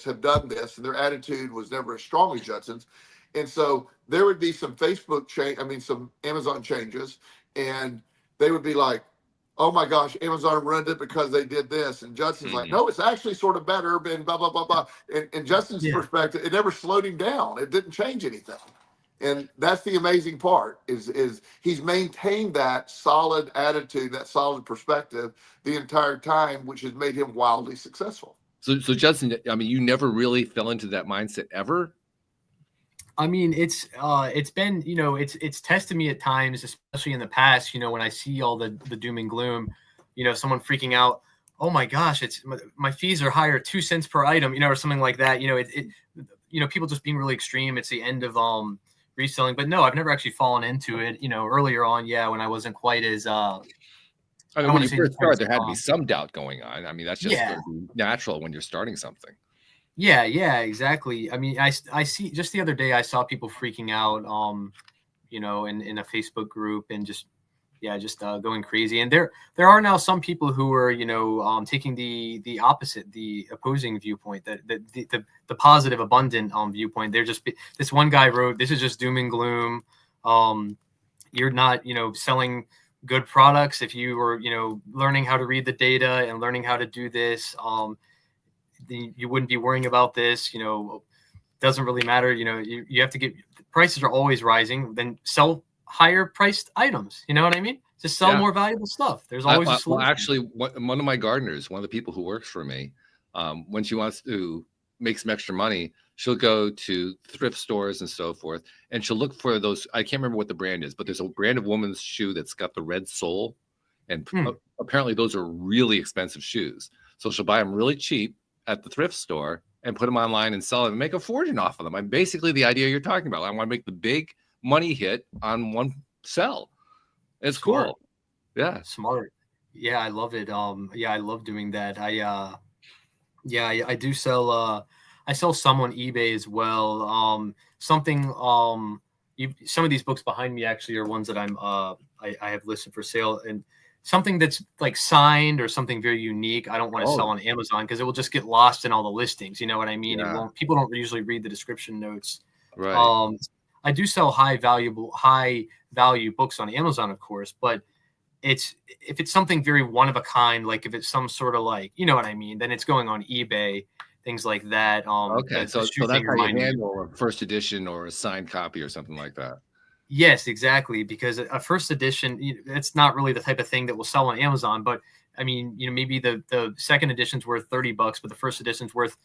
C: have done this, and their attitude was never as strong as Judson's. And so there would be some some Amazon changes, and they would be like, oh my gosh, Amazon ruined it because they did this. And Justin's like, no, it's actually sort of better, and blah, blah, blah, blah. And Justin's perspective, it never slowed him down. It didn't change anything. And that's the amazing part is he's maintained that solid attitude, that solid perspective the entire time, which has made him wildly successful.
B: So Judson, I mean, you never really fell into that mindset ever?
D: I mean, it's been, you know, it's tested me at times, especially in the past, you know, when I see all the doom and gloom, you know, someone freaking out, oh my gosh, it's my fees are higher 2 cents per item, you know, or something like that. You know, you know, people just being really extreme. It's the end of reselling, but no, I've never actually fallen into it. You know, earlier on, yeah, when I wasn't quite as
B: I mean, when you first started, there had to be some doubt going on. I mean, that's just natural when you're starting something.
D: Yeah, exactly. I mean, I see, just the other day I saw people freaking out, you know, in a Facebook group, and just going crazy. And there are now some people who are, you know, taking the opposite, the opposing viewpoint, that the positive, abundant viewpoint. They're just, this one guy wrote, this is just doom and gloom. You're not, you know, selling good products if you were, you know, learning how to read the data and learning how to do this. You wouldn't be worrying about this, you know, doesn't really matter. You know, you have to get, prices are always rising, then sell higher priced items. You know what I mean? Just sell more valuable stuff. There's always a solution.
B: Well, actually, one of my gardeners, one of the people who works for me, when she wants to make some extra money, she'll go to thrift stores and so forth, and she'll look for those. I can't remember what the brand is, but there's a brand of women's shoe that's got the red sole, and apparently those are really expensive shoes. So she'll buy them really cheap at the thrift store and put them online and sell them and make a fortune off of them. I'm basically the idea you're talking about. I want to make the big money hit on one sell. It's
D: Smart.
B: cool. Yeah.
D: Smart. Yeah, I love it. Yeah, I love doing that. I do sell, I sell some on eBay as well. Something, some of these books behind me actually are ones that I have listed for sale, and something that's like signed or something very unique, I don't want to sell on Amazon because it will just get lost in all the listings. You know what I mean? It won't, people don't usually read the description notes.
B: Right.
D: I do sell high value books on Amazon, of course, but if it's something very one of a kind, like if it's some sort of, like, you know what I mean, then it's going on eBay, things like that.
B: Okay. So that's how you handle a first edition or a signed copy or something like that.
D: Yes, exactly. Because a first edition, it's not really the type of thing that will sell on Amazon. But I mean, you know, maybe the second edition's worth $30, but the first edition's worth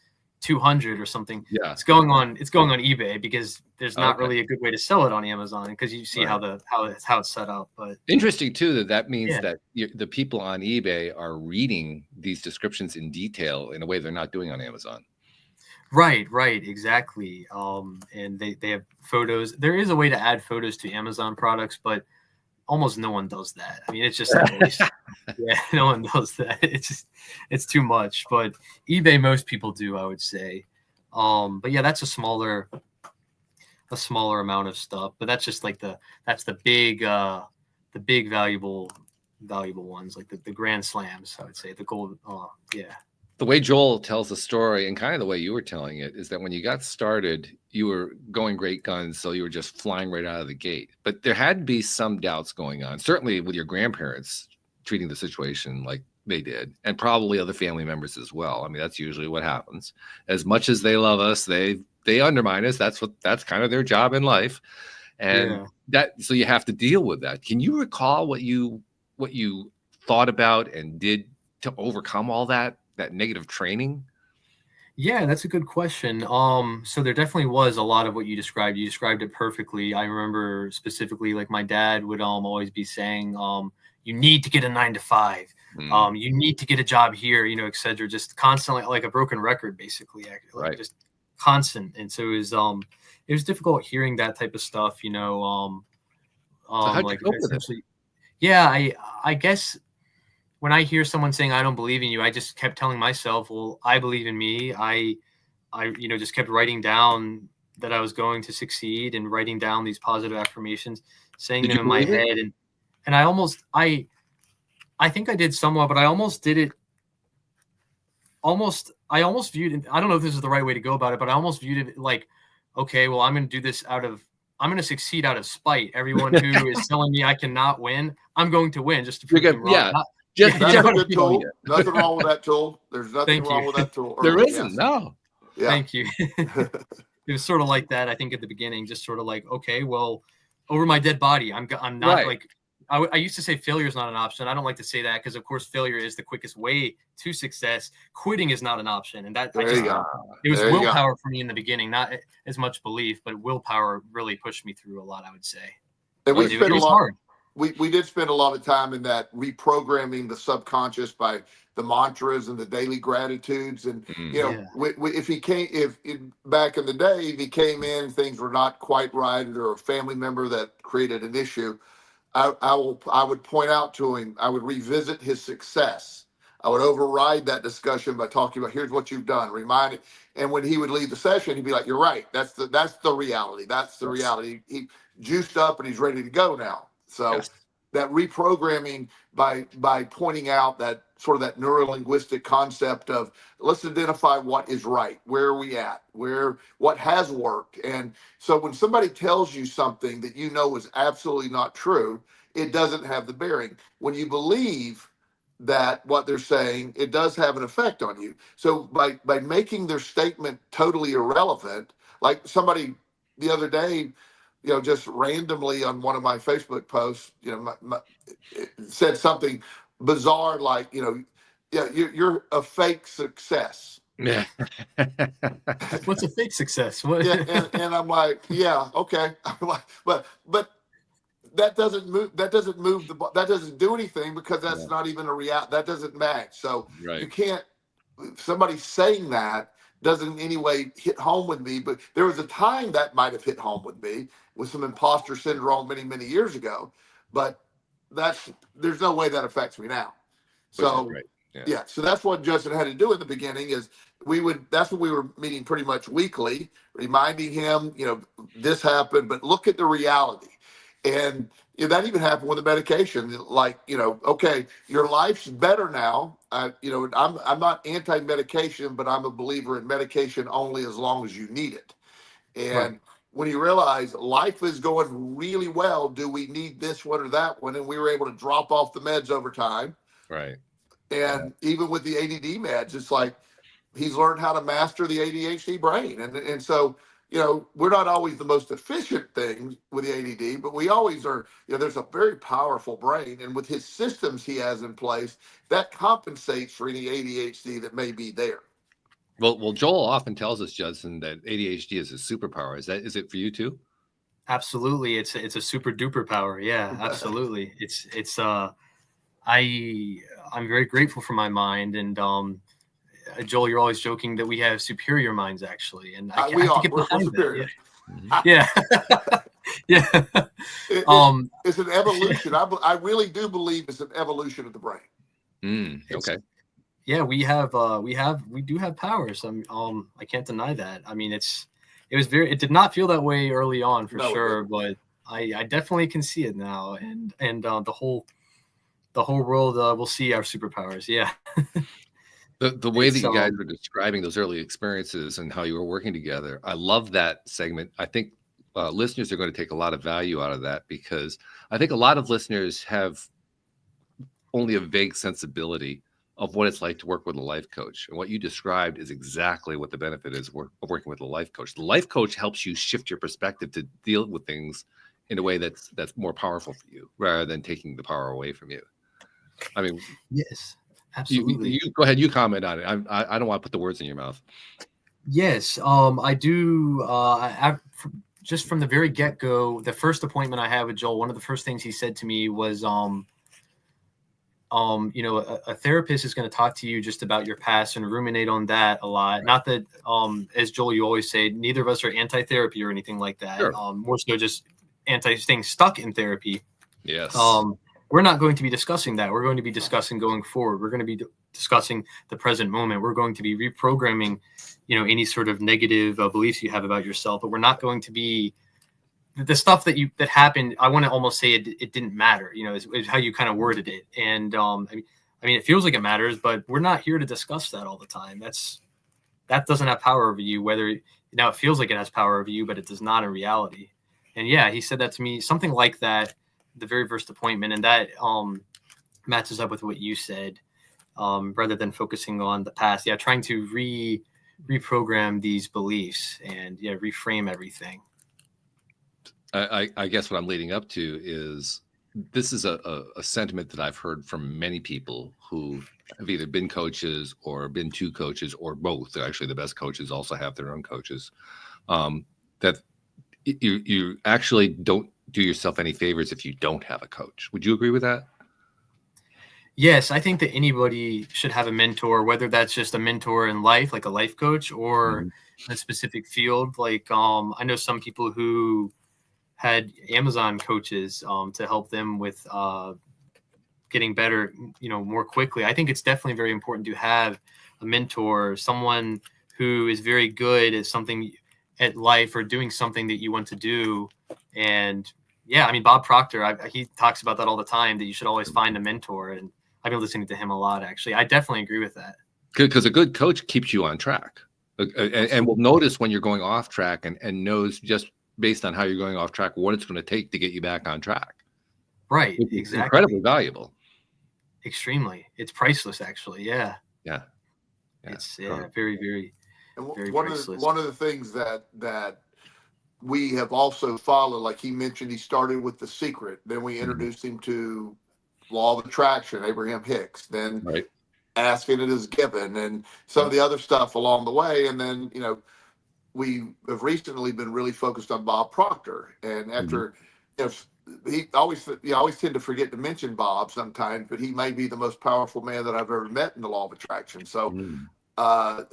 D: 200 or something.
B: Yeah,
D: it's going on eBay because there's not really a good way to sell it on Amazon, because you see how it's set up. But
B: interesting too that means that the people on eBay are reading these descriptions in detail in a way they're not doing on Amazon.
D: Right, exactly. And they have photos. There is a way to add photos to Amazon products, but almost no one does that. I mean, it's just no one does that. It's too much. But eBay, most people do, I would say. But yeah, that's a smaller amount of stuff. But that's just like the big valuable ones, like the grand slams, I would say, the gold.
B: The way Joel tells the story, and kind of the way you were telling it, is that when you got started, you were going great guns, so you were just flying right out of the gate. But there had to be some doubts going on, certainly with your grandparents treating the situation like they did, and probably other family members as well. I mean, that's usually what happens. As much as they love us, they undermine us. That's kind of their job in life, and so you have to deal with that. Can you recall what you thought about and did to overcome all that negative training?
D: Yeah, that's a good question. So there definitely was a lot of what you described. You described it perfectly. I remember specifically, like, my dad would always be saying, you need to get a 9-to-5. You need to get a job here, you know, et cetera. Just constantly, like a broken record, basically, like just constant. And so it was difficult hearing that type of stuff, you know.
B: So how'd you cope with it?
D: Yeah, I guess when I hear someone saying, I don't believe in you, I just kept telling myself, well, I believe in me. I just kept writing down that I was going to succeed and writing down these positive affirmations, saying them in my head. And I think I did somewhat, but I almost did it. I almost viewed it. I don't know if this is the right way to go about it, but I almost viewed it like, okay, well, I'm going to do this I'm going to succeed out of spite. Everyone who is telling me I cannot win, I'm going to win just to prove them wrong.
B: Yeah.
C: That's a good tool. Nothing wrong with that tool. There's nothing wrong with that tool.
B: There isn't. No.
C: Yeah.
D: Thank you. It was sort of like that, I think, at the beginning, just sort of like, okay, well, over my dead body, I'm not like, I used to say failure is not an option. I don't like to say that because, of course, failure is the quickest way to success. Quitting is not an option. And that it was willpower for me in the beginning, not as much belief, but willpower really pushed me through a lot, I would say.
C: And
D: it was hard.
C: We did spend a lot of time in that reprogramming the subconscious by the mantras and the daily gratitudes. And, if back in the day, if he came in, things were not quite right, or a family member that created an issue, I would point out to him, I would revisit his success. I would override that discussion by talking about, here's what you've done, remind it. And when he would leave the session, he'd be like, you're right. That's the reality. That's the reality. He juiced up and he's ready to go now. So that reprogramming by pointing out that sort of that neuro-linguistic concept of, let's identify what is right. Where are we at? What has worked? And so when somebody tells you something that you know is absolutely not true, it doesn't have the bearing. When you believe that what they're saying, it does have an effect on you. So by making their statement totally irrelevant, like somebody the other day, just randomly on one of my Facebook posts, it said something bizarre like, you're a fake success.
B: Yeah.
D: What's a fake success? What?
C: Yeah, and I'm like, yeah, okay. I'm like, but that doesn't move that doesn't do anything, because that's not even a reality. That doesn't match. So you can't, somebody saying that doesn't in any way hit home with me. But there was a time that might have hit home with me with some imposter syndrome many years ago, but there's no way that affects me now. So so that's what Justin had to do in the beginning, is that's what we were meeting pretty much weekly, reminding him, this happened, but look at the reality. And that even happened with the medication. Like, okay, your life's better now. I'm not anti-medication, but I'm a believer in medication only as long as you need it. And when you realize life is going really well, do we need this one or that one? And we were able to drop off the meds over time.
B: Right.
C: And even with the ADD meds, it's like he's learned how to master the ADHD brain. And so, we're not always the most efficient thing with the ADD, but we always are. There's a very powerful brain, and with his systems he has in place, that compensates for any ADHD that may be there.
B: Well, Joel often tells us, Judson, that ADHD is a superpower. Is it for you too?
D: Absolutely, it's a super duper power. Yeah, absolutely. I'm very grateful for my mind, and Joel, you're always joking that we have superior minds, actually, and I have to get behind that. Yeah. Yeah.
C: It's an evolution. I really do believe it's an evolution of the brain.
B: Okay.
D: Yeah, we do have powers. I can't deny that. I mean, it did not feel that way early on for sure, but I definitely can see it now, and the whole world will see our superpowers. Yeah.
B: The way that you guys were describing those early experiences and how you were working together, I love that segment. I think listeners are going to take a lot of value out of that, because I think a lot of listeners have only a vague sensibility of what it's like to work with a life coach. And what you described is exactly what the benefit is of working with a life coach. The life coach helps you shift your perspective to deal with things in a way that's more powerful for you, rather than taking the power away from you. I mean,
D: yes. Absolutely.
B: You go ahead. You comment on it. I don't want to put the words in your mouth.
D: Yes, I do. Just from the very get-go, the first appointment I had with Joel, one of the first things he said to me was, a therapist is going to talk to you just about your past and ruminate on that a lot. Right. Not that, as Joel, you always say, neither of us are anti-therapy or anything like that. Sure. More so just anti-staying stuck in therapy.
B: Yes.
D: We're not going to be discussing that. We're going to be discussing going forward. We're going to be discussing the present moment. We're going to be reprogramming, any sort of negative beliefs you have about yourself. But we're not going to be the stuff that happened. I want to almost say it didn't matter. Is how you kind of worded it. And it feels like it matters, but we're not here to discuss that all the time. That doesn't have power over you. Whether now it feels like it has power over you, but it does not in reality. And yeah, he said that to me, something like that. The very first appointment, and that matches up with what you said, rather than focusing on the past. Yeah, trying to reprogram these beliefs and reframe everything.
B: I guess what I'm leading up to is this is a sentiment that I've heard from many people who have either been coaches or been to coaches or both. Actually, the best coaches also have their own coaches. That you actually don't do yourself any favors if you don't have a coach. Would you agree with that?
D: Yes, I think that anybody should have a mentor, whether that's just a mentor in life, like a life coach, or in a specific field. Like I know some people who had Amazon coaches to help them with getting better, more quickly. I think it's definitely very important to have a mentor, someone who is very good at something at life or doing something that you want to do. And yeah, I mean, Bob Proctor, he talks about that all the time, that you should always find a mentor. And I've been listening to him a lot, actually. I definitely agree with that.
B: Because a good coach keeps you on track and will notice when you're going off track and knows just based on how you're going off track what it's going to take to get you back on track.
D: Right.
B: It's
D: exactly.
B: Incredibly valuable.
D: Extremely. It's priceless, actually. Yeah.
B: Yeah.
D: It's very, very, very priceless.
C: One of the things that we have also followed, like he mentioned, he started with The Secret. Then we introduced him to Law of Attraction, Abraham Hicks. Then Asking It Is Given, and some of the other stuff along the way. And then, we have recently been really focused on Bob Proctor. And after, I always tend to forget to mention Bob sometimes, but he may be the most powerful man that I've ever met in the Law of Attraction. So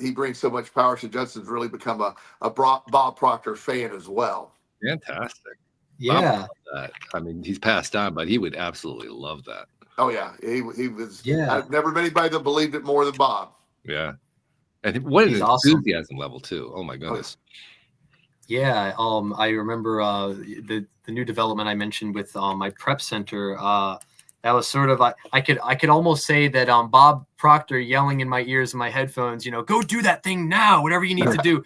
C: he brings so much power. So Justin's really become a Bob Proctor fan as well.
B: Fantastic.
D: Yeah.
B: I mean, he's passed on, but he would absolutely love that.
C: Oh yeah, he was.
D: Yeah.
C: I've never met anybody that believed it more than Bob.
B: Yeah, and what an enthusiasm level too. Oh my goodness.
D: Yeah. I remember the new development I mentioned with my prep center. That was sort of I could almost say that Bob Proctor yelling in my ears in my headphones, go do that thing now, whatever you need to do.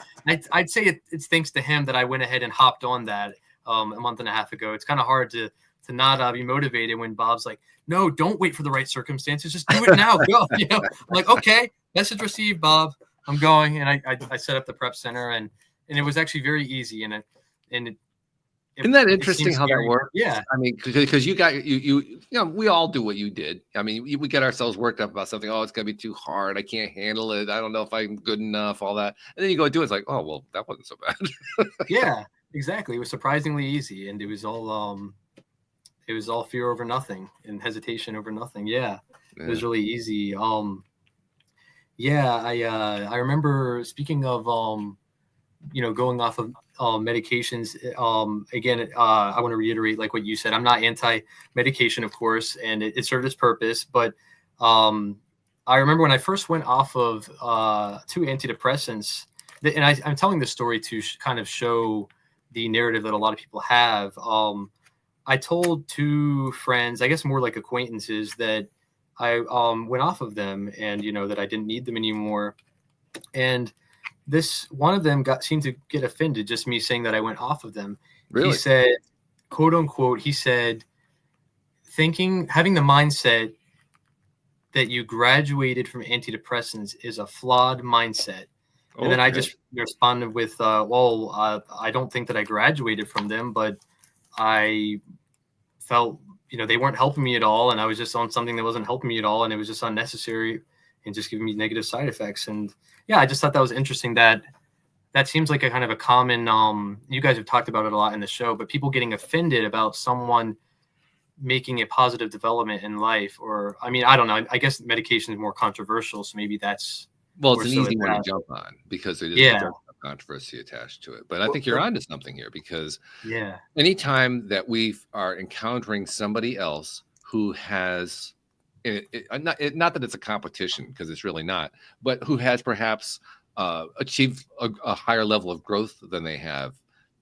D: I'd say it's thanks to him that I went ahead and hopped on that a month and a half ago. It's kind of hard to not be motivated when Bob's like, no, don't wait for the right circumstances. Just do it now. Go. I'm like, okay, message received, Bob. I'm going. And I set up the prep center and it was actually very easy. And
B: isn't that interesting how that works?
D: Yeah.
B: I mean, because we all do what you did. I mean, we get ourselves worked up about something. Oh, it's going to be too hard. I can't handle it. I don't know if I'm good enough, all that. And then you go do it. It's like, oh, well, that wasn't so bad.
D: Yeah, exactly. It was surprisingly easy. And it was all fear over nothing and hesitation over nothing. Yeah. It was really easy. I remember, speaking of going off of medications, again, I want to reiterate like what you said. I'm not anti-medication, of course, and it served its purpose. But I remember when I first went off of 2 antidepressants, and I'm telling this story to kind of show the narrative that a lot of people have. I told 2 friends, I guess more like acquaintances, that I went off of them and, that I didn't need them anymore. And this one of them seemed to get offended, just me saying that I went off of them. Really? He said, quote unquote, having the mindset that you graduated from antidepressants is a flawed mindset. Okay. And then I just responded with, I don't think that I graduated from them, but I felt, they weren't helping me at all. And I was just on something that wasn't helping me at all. And it was just unnecessary and just giving me negative side effects. And yeah, I just thought that was interesting. That seems like a kind of a common, you guys have talked about it a lot in the show, but people getting offended about someone making a positive development in life. Or, I mean, I don't know. I guess medication is more controversial. So maybe that's.
B: Well, it's an easy one to jump on because there's a controversy attached to it. But I think you're onto something here, because anytime that we are encountering somebody else who has, not that it's a competition, because it's really not, but who has perhaps achieved a higher level of growth than they have,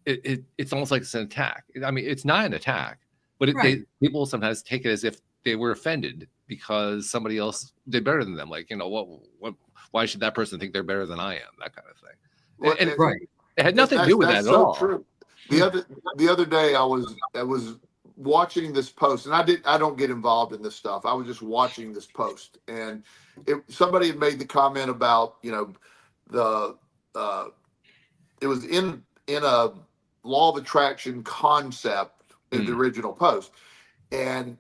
B: it's almost like it's an attack. I mean, it's not an attack, but people sometimes take it as if they were offended because somebody else did better than them. Like, why should that person think they're better than I am? That kind of thing.
C: Well,
B: it had nothing to do with that at all.
C: True. The other day I was watching this post, and I don't get involved in this stuff. I was just watching this post, and somebody had made the comment about, it was in a law of attraction concept in the original post. And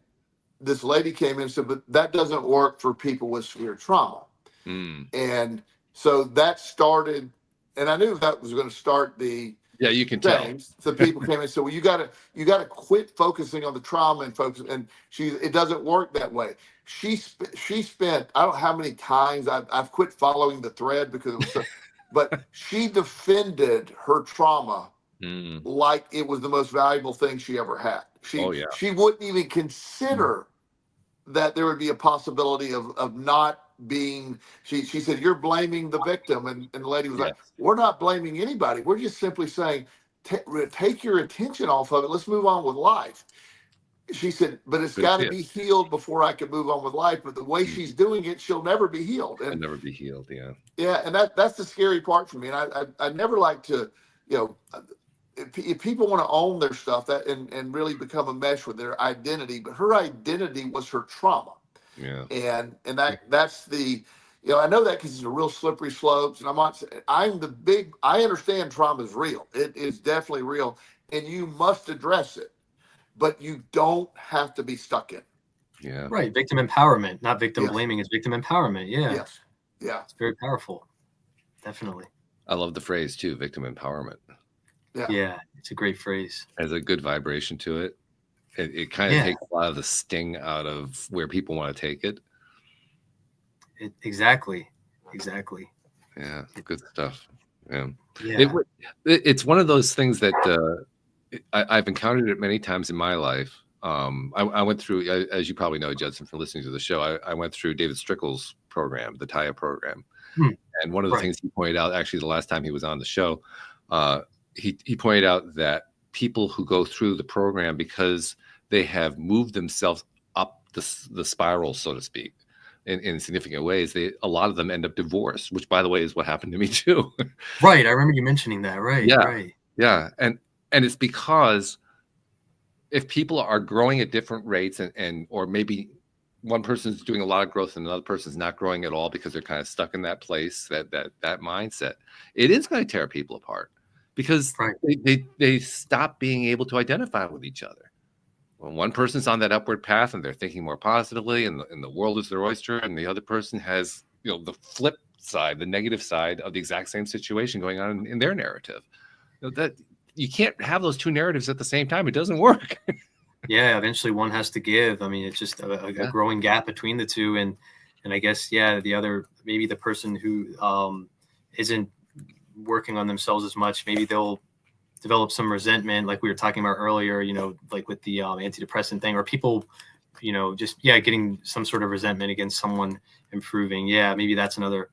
C: this lady came in and said, but that doesn't work for people with severe trauma. And so that started, and I knew that was going to start the
B: you can
C: things. So people came in and said, well, you gotta quit focusing on the trauma and focus. And it doesn't work that way. She spent, I don't know how many times I've quit following the thread because it was so, but she defended her trauma like it was the most valuable thing she ever had. She wouldn't even consider that there would be a possibility of not being, she said, you're blaming the victim. And the lady was like, we're not blaming anybody. We're just simply saying, take your attention off of it. Let's move on with life. She said, but it's got to be healed before I can move on with life. But the way she's doing it, she'll never be healed. And
B: never be healed. Yeah.
C: Yeah. And that's the scary part for me. And I never like to, if people want to own their stuff and really become a mesh with their identity, but her identity was her trauma.
B: Yeah.
C: And that's the, I know that because it's a real slippery slopes. And I understand trauma is real. It is definitely real. And you must address it, but you don't have to be stuck in it.
B: Yeah.
D: Right. Victim empowerment, not victim blaming. It's victim empowerment. Yeah.
C: Yes. Yeah.
D: It's very powerful. Definitely.
B: I love the phrase too, victim empowerment.
C: Yeah.
D: It's a great phrase.
B: Has a good vibration to it. It kind of takes a lot of the sting out of where people want to take it.
D: Exactly.
B: Yeah, good stuff. Yeah.
C: Yeah.
B: It's one of those things that I've encountered it many times in my life. I went through, as you probably know, Judson, from listening to the show, I went through David Strickle's program, the TIA program. And one of the things he pointed out, actually the last time he was on the show, he pointed out that people who go through the program, because they have moved themselves up the spiral, so to speak, in significant ways, a lot of them end up divorced, which, by the way, is what happened to me too.
D: Right. I remember you mentioning that. Right.
B: Yeah.
D: Right.
B: Yeah. And it's because if people are growing at different rates or maybe one person's doing a lot of growth and another person's not growing at all because they're kind of stuck in that place, that mindset, it is going to tear people apart because they stop being able to identify with each other. When one person's on that upward path and they're thinking more positively and the world is their oyster, and the other person has, the flip side, the negative side of the exact same situation going on in their narrative. That you can't have those two narratives at the same time. It doesn't work.
D: Yeah, eventually one has to give. I mean, it's just a growing gap between the two, and I guess the other, maybe the person who isn't working on themselves as much, maybe they'll develop some resentment, like we were talking about earlier. Like with the antidepressant thing, or people, just getting some sort of resentment against someone improving. Yeah, maybe that's another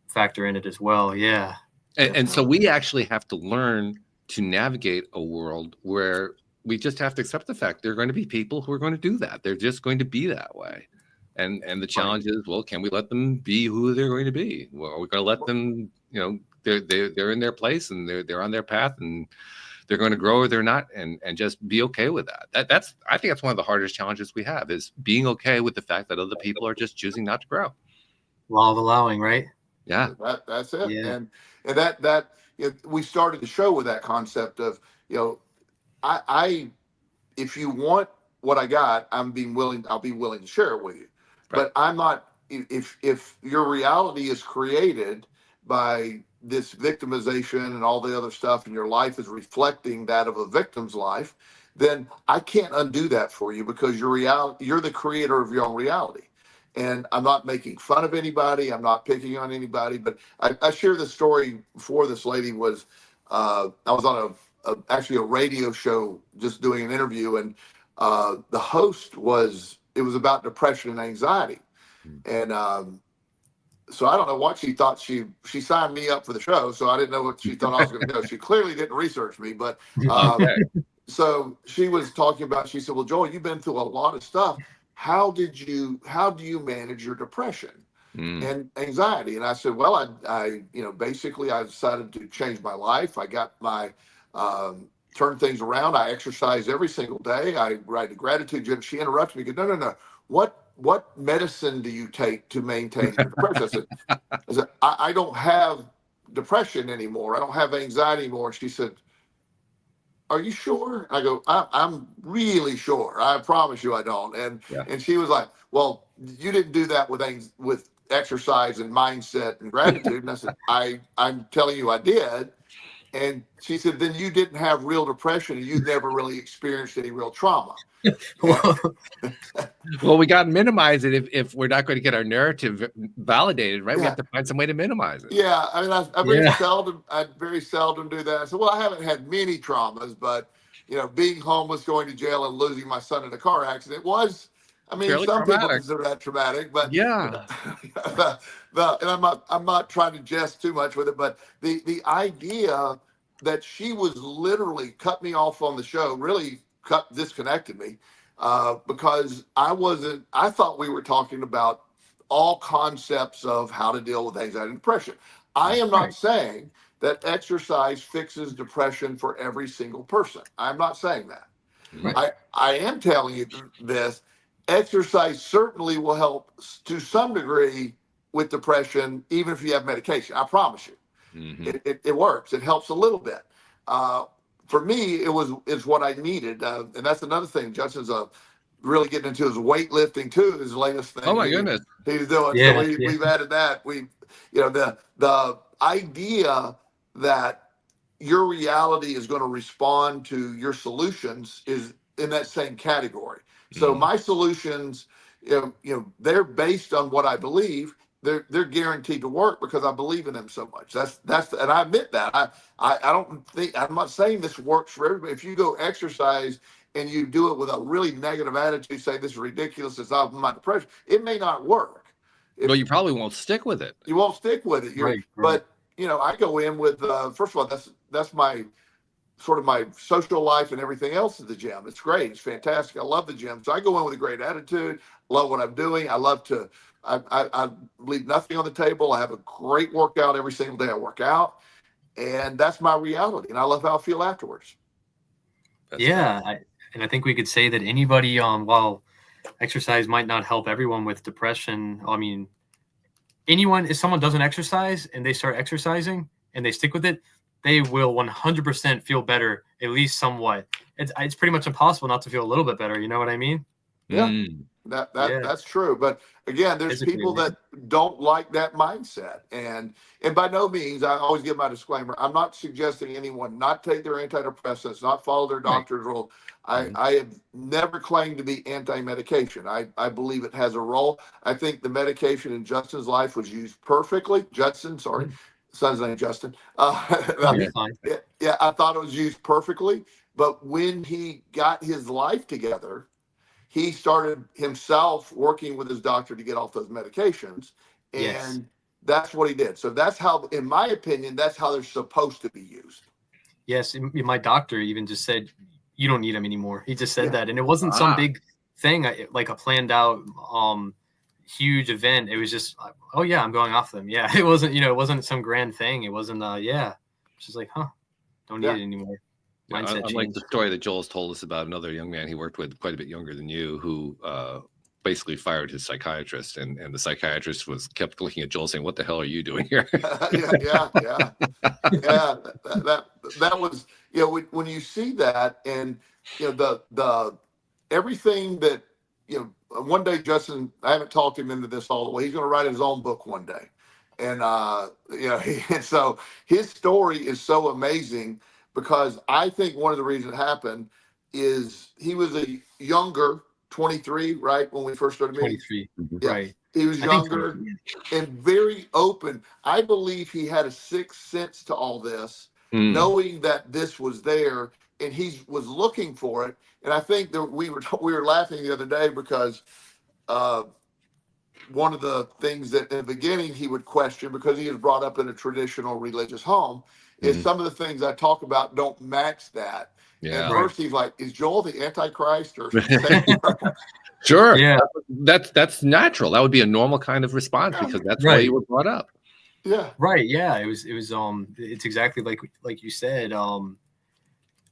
D: factor in it as well. Yeah,
B: and so we actually have to learn to navigate a world where we just have to accept the fact there are going to be people who are going to do that. They're just going to be that way. And the challenge is, well, can we let them be who they're going to be? Well, are we going to let them, they're in their place and they're on their path and they're going to grow or they're not, and just be okay with that. I think that's one of the hardest challenges we have, is being okay with the fact that other people are just choosing not to grow.
D: Law of allowing, right?
B: Yeah.
C: That's it.
D: Yeah.
C: And that we started the show with that concept of, I if you want what I got, I'll be willing to share it with you. Right. But I'm not, if your reality is created by this victimization and all the other stuff, and your life is reflecting that of a victim's life, then I can't undo that for you, because you're the creator of your own reality. And I'm not making fun of anybody. I'm not picking on anybody. But I shared this story before. This lady was, I was on actually a radio show, just doing an interview, and the host it was about depression and anxiety. And so I don't know what she thought. She signed me up for the show, so I didn't know what she thought I was going to go. She clearly didn't research me, but so she was talking about, she said, well, Joel, you've been through a lot of stuff. How do you manage your depression and anxiety? And I said, well, I basically I decided to change my life. I got my, turn things around. I exercise every single day. I write a gratitude journal. She interrupted me. Goes, no. What medicine do you take to maintain your depression? I said, I don't have depression anymore. I don't have anxiety anymore. She said, are you sure? I go, I'm really sure. I promise you I don't. And she was like, well, you didn't do that with things, with exercise and mindset and gratitude. And I said, I'm telling you I did. And she said, then you didn't have real depression and you never really experienced any real trauma.
B: Well, we got to minimize it if we're not going to get our narrative validated, right?
C: Yeah.
B: We have to find some way to minimize it.
C: Yeah, I mean, I very seldom do that. I said, well, I haven't had many traumas, but being homeless, going to jail, and losing my son in a car accident was, I mean,
B: Fairly
C: some
B: traumatic.
C: people consider that traumatic, but
B: Yeah.
C: And I'm not trying to jest too much with it, but the idea that she was literally cut me off on the show really disconnected me, because I thought we were talking about all concepts of how to deal with anxiety and depression. I am not saying that exercise fixes depression for every single person. I'm not saying that.
B: Right.
C: I am telling you this. Exercise certainly will help to some degree with depression, even if you have medication. I promise you.
B: Mm-hmm.
C: It works. It helps a little bit. For me, it's what I needed. And that's another thing. Justin's really getting into his weightlifting too, his latest thing.
B: Oh my goodness.
C: He's doing.
D: Yeah,
C: So we've added that. The idea that your reality is going to respond to your solutions is in that same category. So my solutions, they're based on what I believe. They're guaranteed to work because I believe in them so much. That's and I admit that. I'm not saying this works for everybody. If you go exercise and you do it with a really negative attitude, say this is ridiculous, it's not my depression, it may not work.
B: Well, you probably won't stick with it.
C: You won't stick with it.
D: Right.
C: But I go in with first of all, that's my sort of my social life, and everything else is the gym. It's great. It's fantastic. I love the gym. So I go in with a great attitude. Love what I'm doing. I love to. I leave nothing on the table. I have a great workout every single day I work out, and that's my reality. And I love how I feel afterwards.
D: And I think we could say that anybody, while exercise might not help everyone with depression, I mean, if someone doesn't exercise and they start exercising and they stick with it, they will 100% feel better, at least somewhat. It's pretty much impossible not to feel a little bit better. You know what I mean?
C: Yeah. That's true. But again, there's people that don't like that mindset. And by no means, I always give my disclaimer, I'm not suggesting anyone not take their antidepressants, not follow their doctor's rule. I have never claimed to be anti-medication. I believe it has a role. I think the medication in Justin's life was used perfectly. Son's name Justin. I thought it was used perfectly. But when he got his life together, he started himself working with his doctor to get off those medications. And that's what he did. So that's how, in my opinion, that's how they're supposed to be used.
D: Yes. My doctor even just said, you don't need them anymore. He just said that. And it wasn't some big thing, like a planned out, huge event. It was just, oh yeah, I'm going off them. Yeah. It wasn't, it wasn't some grand thing. It wasn't, it's just like, don't need it anymore. Mindset change.
B: Unlike the story that Joel's told us about another young man he worked with quite a bit younger than you, who basically fired his psychiatrist, and the psychiatrist kept looking at Joel saying, what the hell are you doing here?
C: That was, when you see that, and the everything that, one day, Justin, I haven't talked him into this all the way. He's going to write his own book one day. And, and so his story is so amazing, because I think one of the reasons it happened is he was a younger 23, right? When we first started meeting.
D: 23, right.
C: He was younger and very open. I believe he had a sixth sense to all this, knowing that this was there, and he was looking for it. And I think that we were laughing the other day because one of the things that in the beginning he would question, because he was brought up in a traditional religious home, is some of the things I talk about don't match that. Yeah. And first he's like, is Joel the Antichrist or something?
B: Sure. Yeah. That's natural. That would be a normal kind of response, because that's why you were brought up.
C: Yeah.
D: Right. Yeah. It was it's exactly like you said.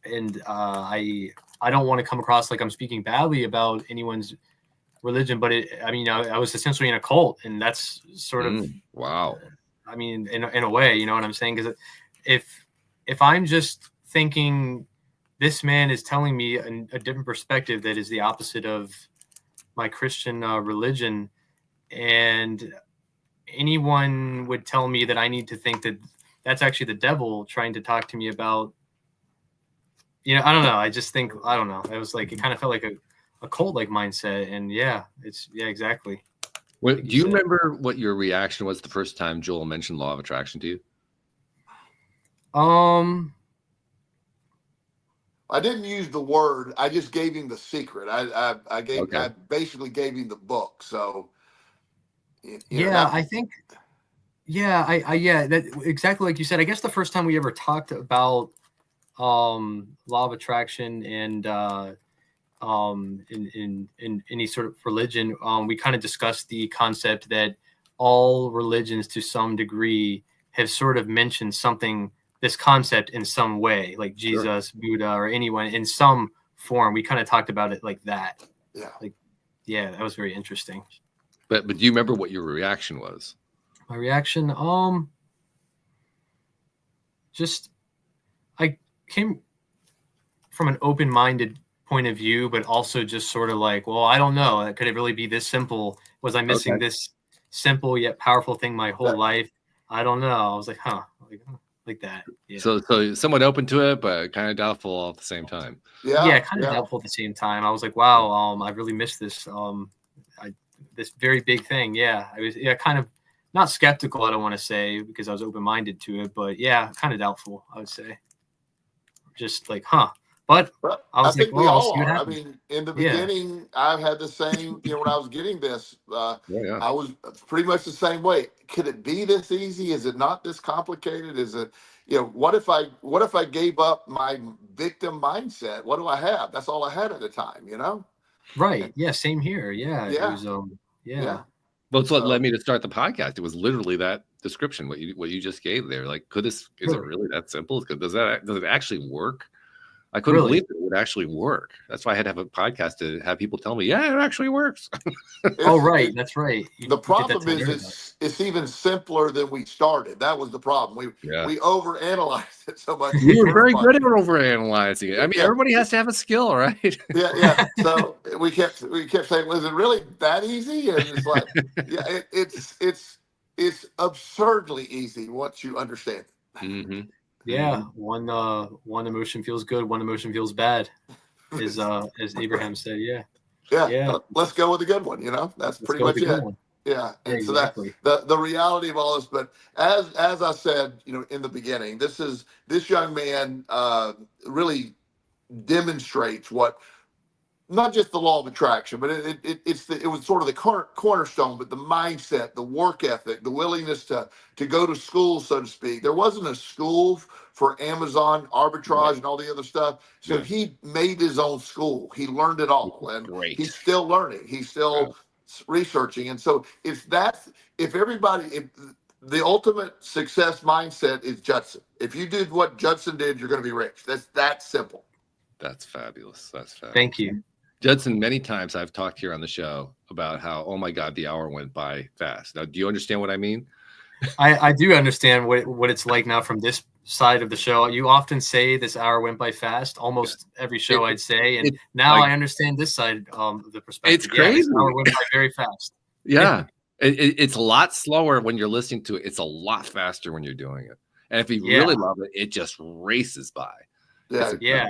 D: And I don't want to come across like I'm speaking badly about anyone's religion, but I was essentially in a cult, and that's sort of
B: wow.
D: I mean, in a way, you know what I'm saying? Because if I'm just thinking this man is telling me a different perspective that is the opposite of my Christian religion. And anyone would tell me that I need to think that that's actually the devil trying to talk to me about, I don't know. I just think, I don't know. It was like, it kind of felt like a cult-like mindset. And exactly.
B: Do you remember what your reaction was the first time Joel mentioned law of attraction to you?
C: I didn't use the word. I just gave him the secret. I basically gave him the book. So
D: I think that exactly like you said. I guess the first time we ever talked about law of attraction and in any sort of religion, we kind of discussed the concept that all religions to some degree have sort of mentioned this concept in some way, like Jesus, sure. Buddha, or anyone in some form. We kind of talked about it like that. Yeah. That was very interesting.
B: But do you remember what your reaction was?
D: My reaction, I came from an open-minded point of view, but also just sort of like, well, I don't know. Could it really be this simple? Was I missing this simple yet powerful thing my whole life? I don't know. I was like, like that. Yeah.
B: So somewhat open to it, but kind of doubtful all at the same time.
D: Kind of doubtful at the same time. I was like, wow, I really missed this. This very big thing. Yeah, I was kind of not skeptical. I don't want to say because I was open-minded to it, but kind of doubtful. I would say, just like, But I was like,
C: we all are. I mean, in the beginning, I had the same. When I was getting this, I was pretty much the same way. Could it be this easy? Is it not this complicated? Is it? What if I gave up my victim mindset? What do I have? That's all I had at the time.
D: Right. Yeah. Same here. Yeah.
C: Yeah.
D: It was,
B: Well, it's what led me to start the podcast. It was literally that description, what you just gave there. Like, is it really that simple? Does it actually work? I couldn't believe it would actually work. That's why I had to have a podcast to have people tell me, yeah, it actually works.
D: Right. That's right.
C: The problem is it's even simpler than we started. That was the problem. We overanalyzed it so much.
B: We were very good at overanalyzing it. I mean, everybody has to have a skill, right?
C: Yeah. So we kept saying, was it really that easy? And it's like, it's absurdly easy once you understand it.
B: Mm-hmm.
D: Yeah, one emotion feels good, one emotion feels bad, as Abraham said. Yeah.
C: Let's go with a good one. That's pretty much it. Yeah, and
D: exactly.
C: So that the reality of all this. But as I said, in the beginning, this young man really demonstrates what. Not just the law of attraction, but it was sort of the cornerstone, but the mindset, the work ethic, the willingness to go to school, so to speak. There wasn't a school for Amazon arbitrage and all the other stuff. So he made his own school. He learned it all, and he's still learning. He's still researching. And so if the ultimate success mindset is Judson. If you did what Judson did, you're going to be rich. That's that simple.
B: That's fabulous.
D: Thank you.
B: Judson, many times I've talked here on the show about how, oh my God, the hour went by fast. Now, do you understand what I mean?
D: I do understand what it's like now from this side of the show. You often say this hour went by fast, almost every show I'd say. And now I understand this side of the perspective.
B: It's crazy.
D: This hour went by very fast.
B: Yeah. It's a lot slower when you're listening to it. It's a lot faster when you're doing it. And if you really love it, it just races by.
C: Yeah.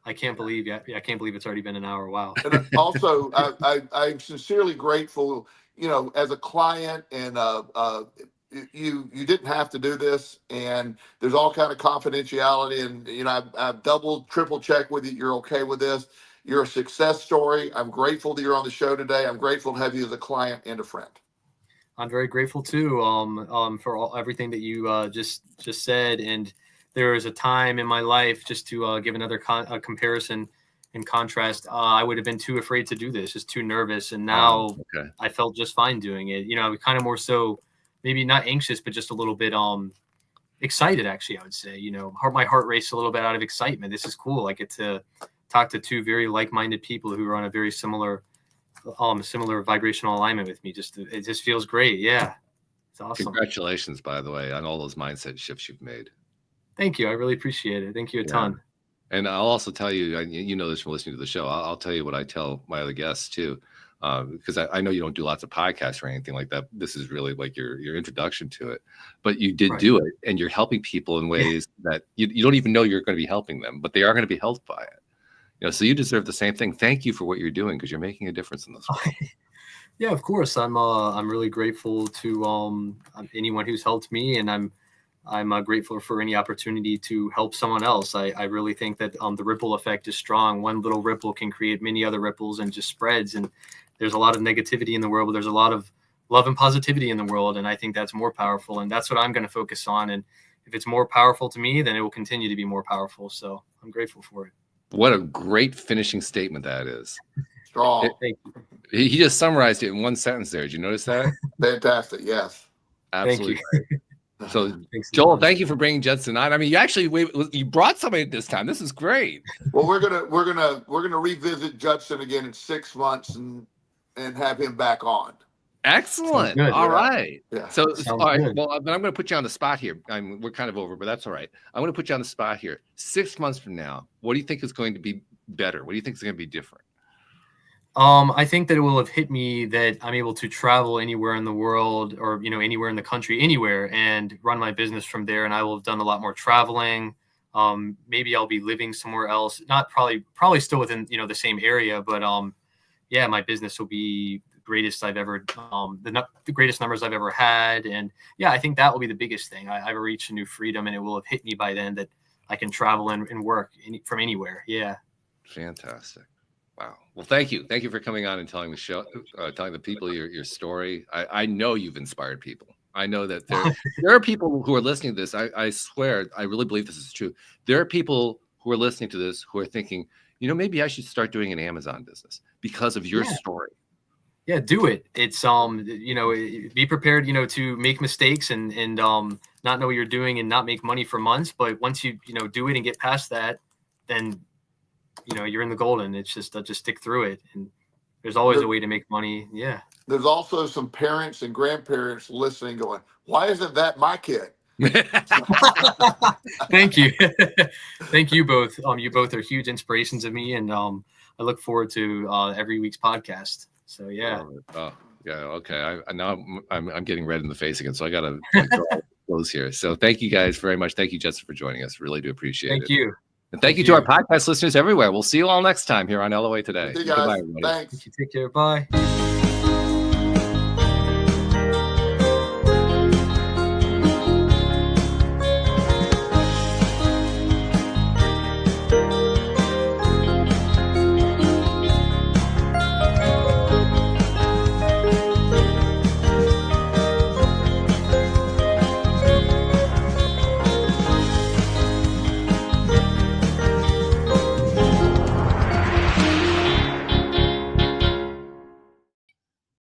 D: I can't believe I can't believe it's already been an hour. Wow.
C: And also, I'm sincerely grateful, as a client, and you didn't have to do this, and there's all kind of confidentiality, and I've double, triple checked with you. You're okay with this. You're a success story. I'm grateful that you're on the show today. I'm grateful to have you as a client and a friend.
D: I'm very grateful too, for everything that you just said. And there was a time in my life, just to give another comparison and contrast, I would have been too afraid to do this, just too nervous. And now I felt just fine doing it. I was kind of more so, maybe not anxious, but just a little bit excited, actually, I would say. My heart raced a little bit out of excitement. This is cool. I get to talk to two very like-minded people who are on a very similar vibrational alignment with me. It just feels great. Yeah. It's awesome.
B: Congratulations, by the way, on all those mindset shifts you've made.
D: Thank you. I really appreciate it. Thank you a ton.
B: And I'll also tell you, you know this from listening to the show. I'll tell you what I tell my other guests too, because I know you don't do lots of podcasts or anything like that. This is really like your introduction to it, but you did do it, and you're helping people in ways that you don't even know you're going to be helping them, but they are going to be helped by it. You know, so you deserve the same thing. Thank you for what you're doing, because you're making a difference in this world.
D: Yeah, of course. I'm really grateful to anyone who's helped me, and I'm grateful for any opportunity to help someone else. I really think that the ripple effect is strong. One little ripple can create many other ripples and just spreads. And there's a lot of negativity in the world, but there's a lot of love and positivity in the world. And I think that's more powerful. And that's what I'm going to focus on. And if it's more powerful to me, then it will continue to be more powerful. So I'm grateful for it.
B: What a great finishing statement that is.
C: Strong.
D: Thank you.
B: He just summarized it in one sentence there. Did you notice that?
C: Fantastic. Yes.
B: Absolutely.
D: Thank you.
B: So,
D: Thanks,
B: Joel, thank you for bringing Judson on. I mean, you brought somebody this time. This is great.
C: Well, we're gonna revisit Judson again in 6 months and have him back on.
B: Excellent.
D: Good,
B: all
C: yeah.
B: right.
C: Yeah.
B: So, all right.
D: Good.
B: Well, then I'm going to put you on the spot here. We're kind of over, but that's all right. I'm going to put you on the spot here. 6 months from now, what do you think is going to be better? What do you think is going to be different?
D: I think that it will have hit me that I'm able to travel anywhere in the world, or, anywhere in the country, anywhere, and run my business from there. And I will have done a lot more traveling. Maybe I'll be living somewhere else, not probably still within, the same area, but, yeah, my business will be the greatest I've ever, the greatest numbers I've ever had. And yeah, I think that will be the biggest thing. I've reached a new freedom, and it will have hit me by then that I can travel and work from anywhere. Yeah.
B: Fantastic. Wow. Well, thank you. Thank you for coming on and telling the show, telling the people your story. I know you've inspired people. I know that there are people who are listening to this. I swear, I really believe this is true. There are people who are listening to this who are thinking, maybe I should start doing an Amazon business because of your story.
D: Yeah, do it. It's be prepared, to make mistakes and not know what you're doing and not make money for months. But once you do it and get past that, then you're in the golden. It's just stick through it, and there's always a way to make money. Yeah.
C: There's also some parents and grandparents listening going, why isn't that my kid?
D: Thank you. Thank you both. You both are huge inspirations of me, and I look forward to every week's podcast. So yeah.
B: Oh yeah. Okay. I'm getting red in the face again, so I got to close here. So thank you guys very much. Thank you, Judson, for joining us. Really do appreciate it.
D: Thank you.
B: And thank you to our podcast listeners everywhere. We'll see you all next time here on LOA Today.
C: Hey guys,
B: Goodbye, everybody.
C: thanks.
D: Take care. Bye.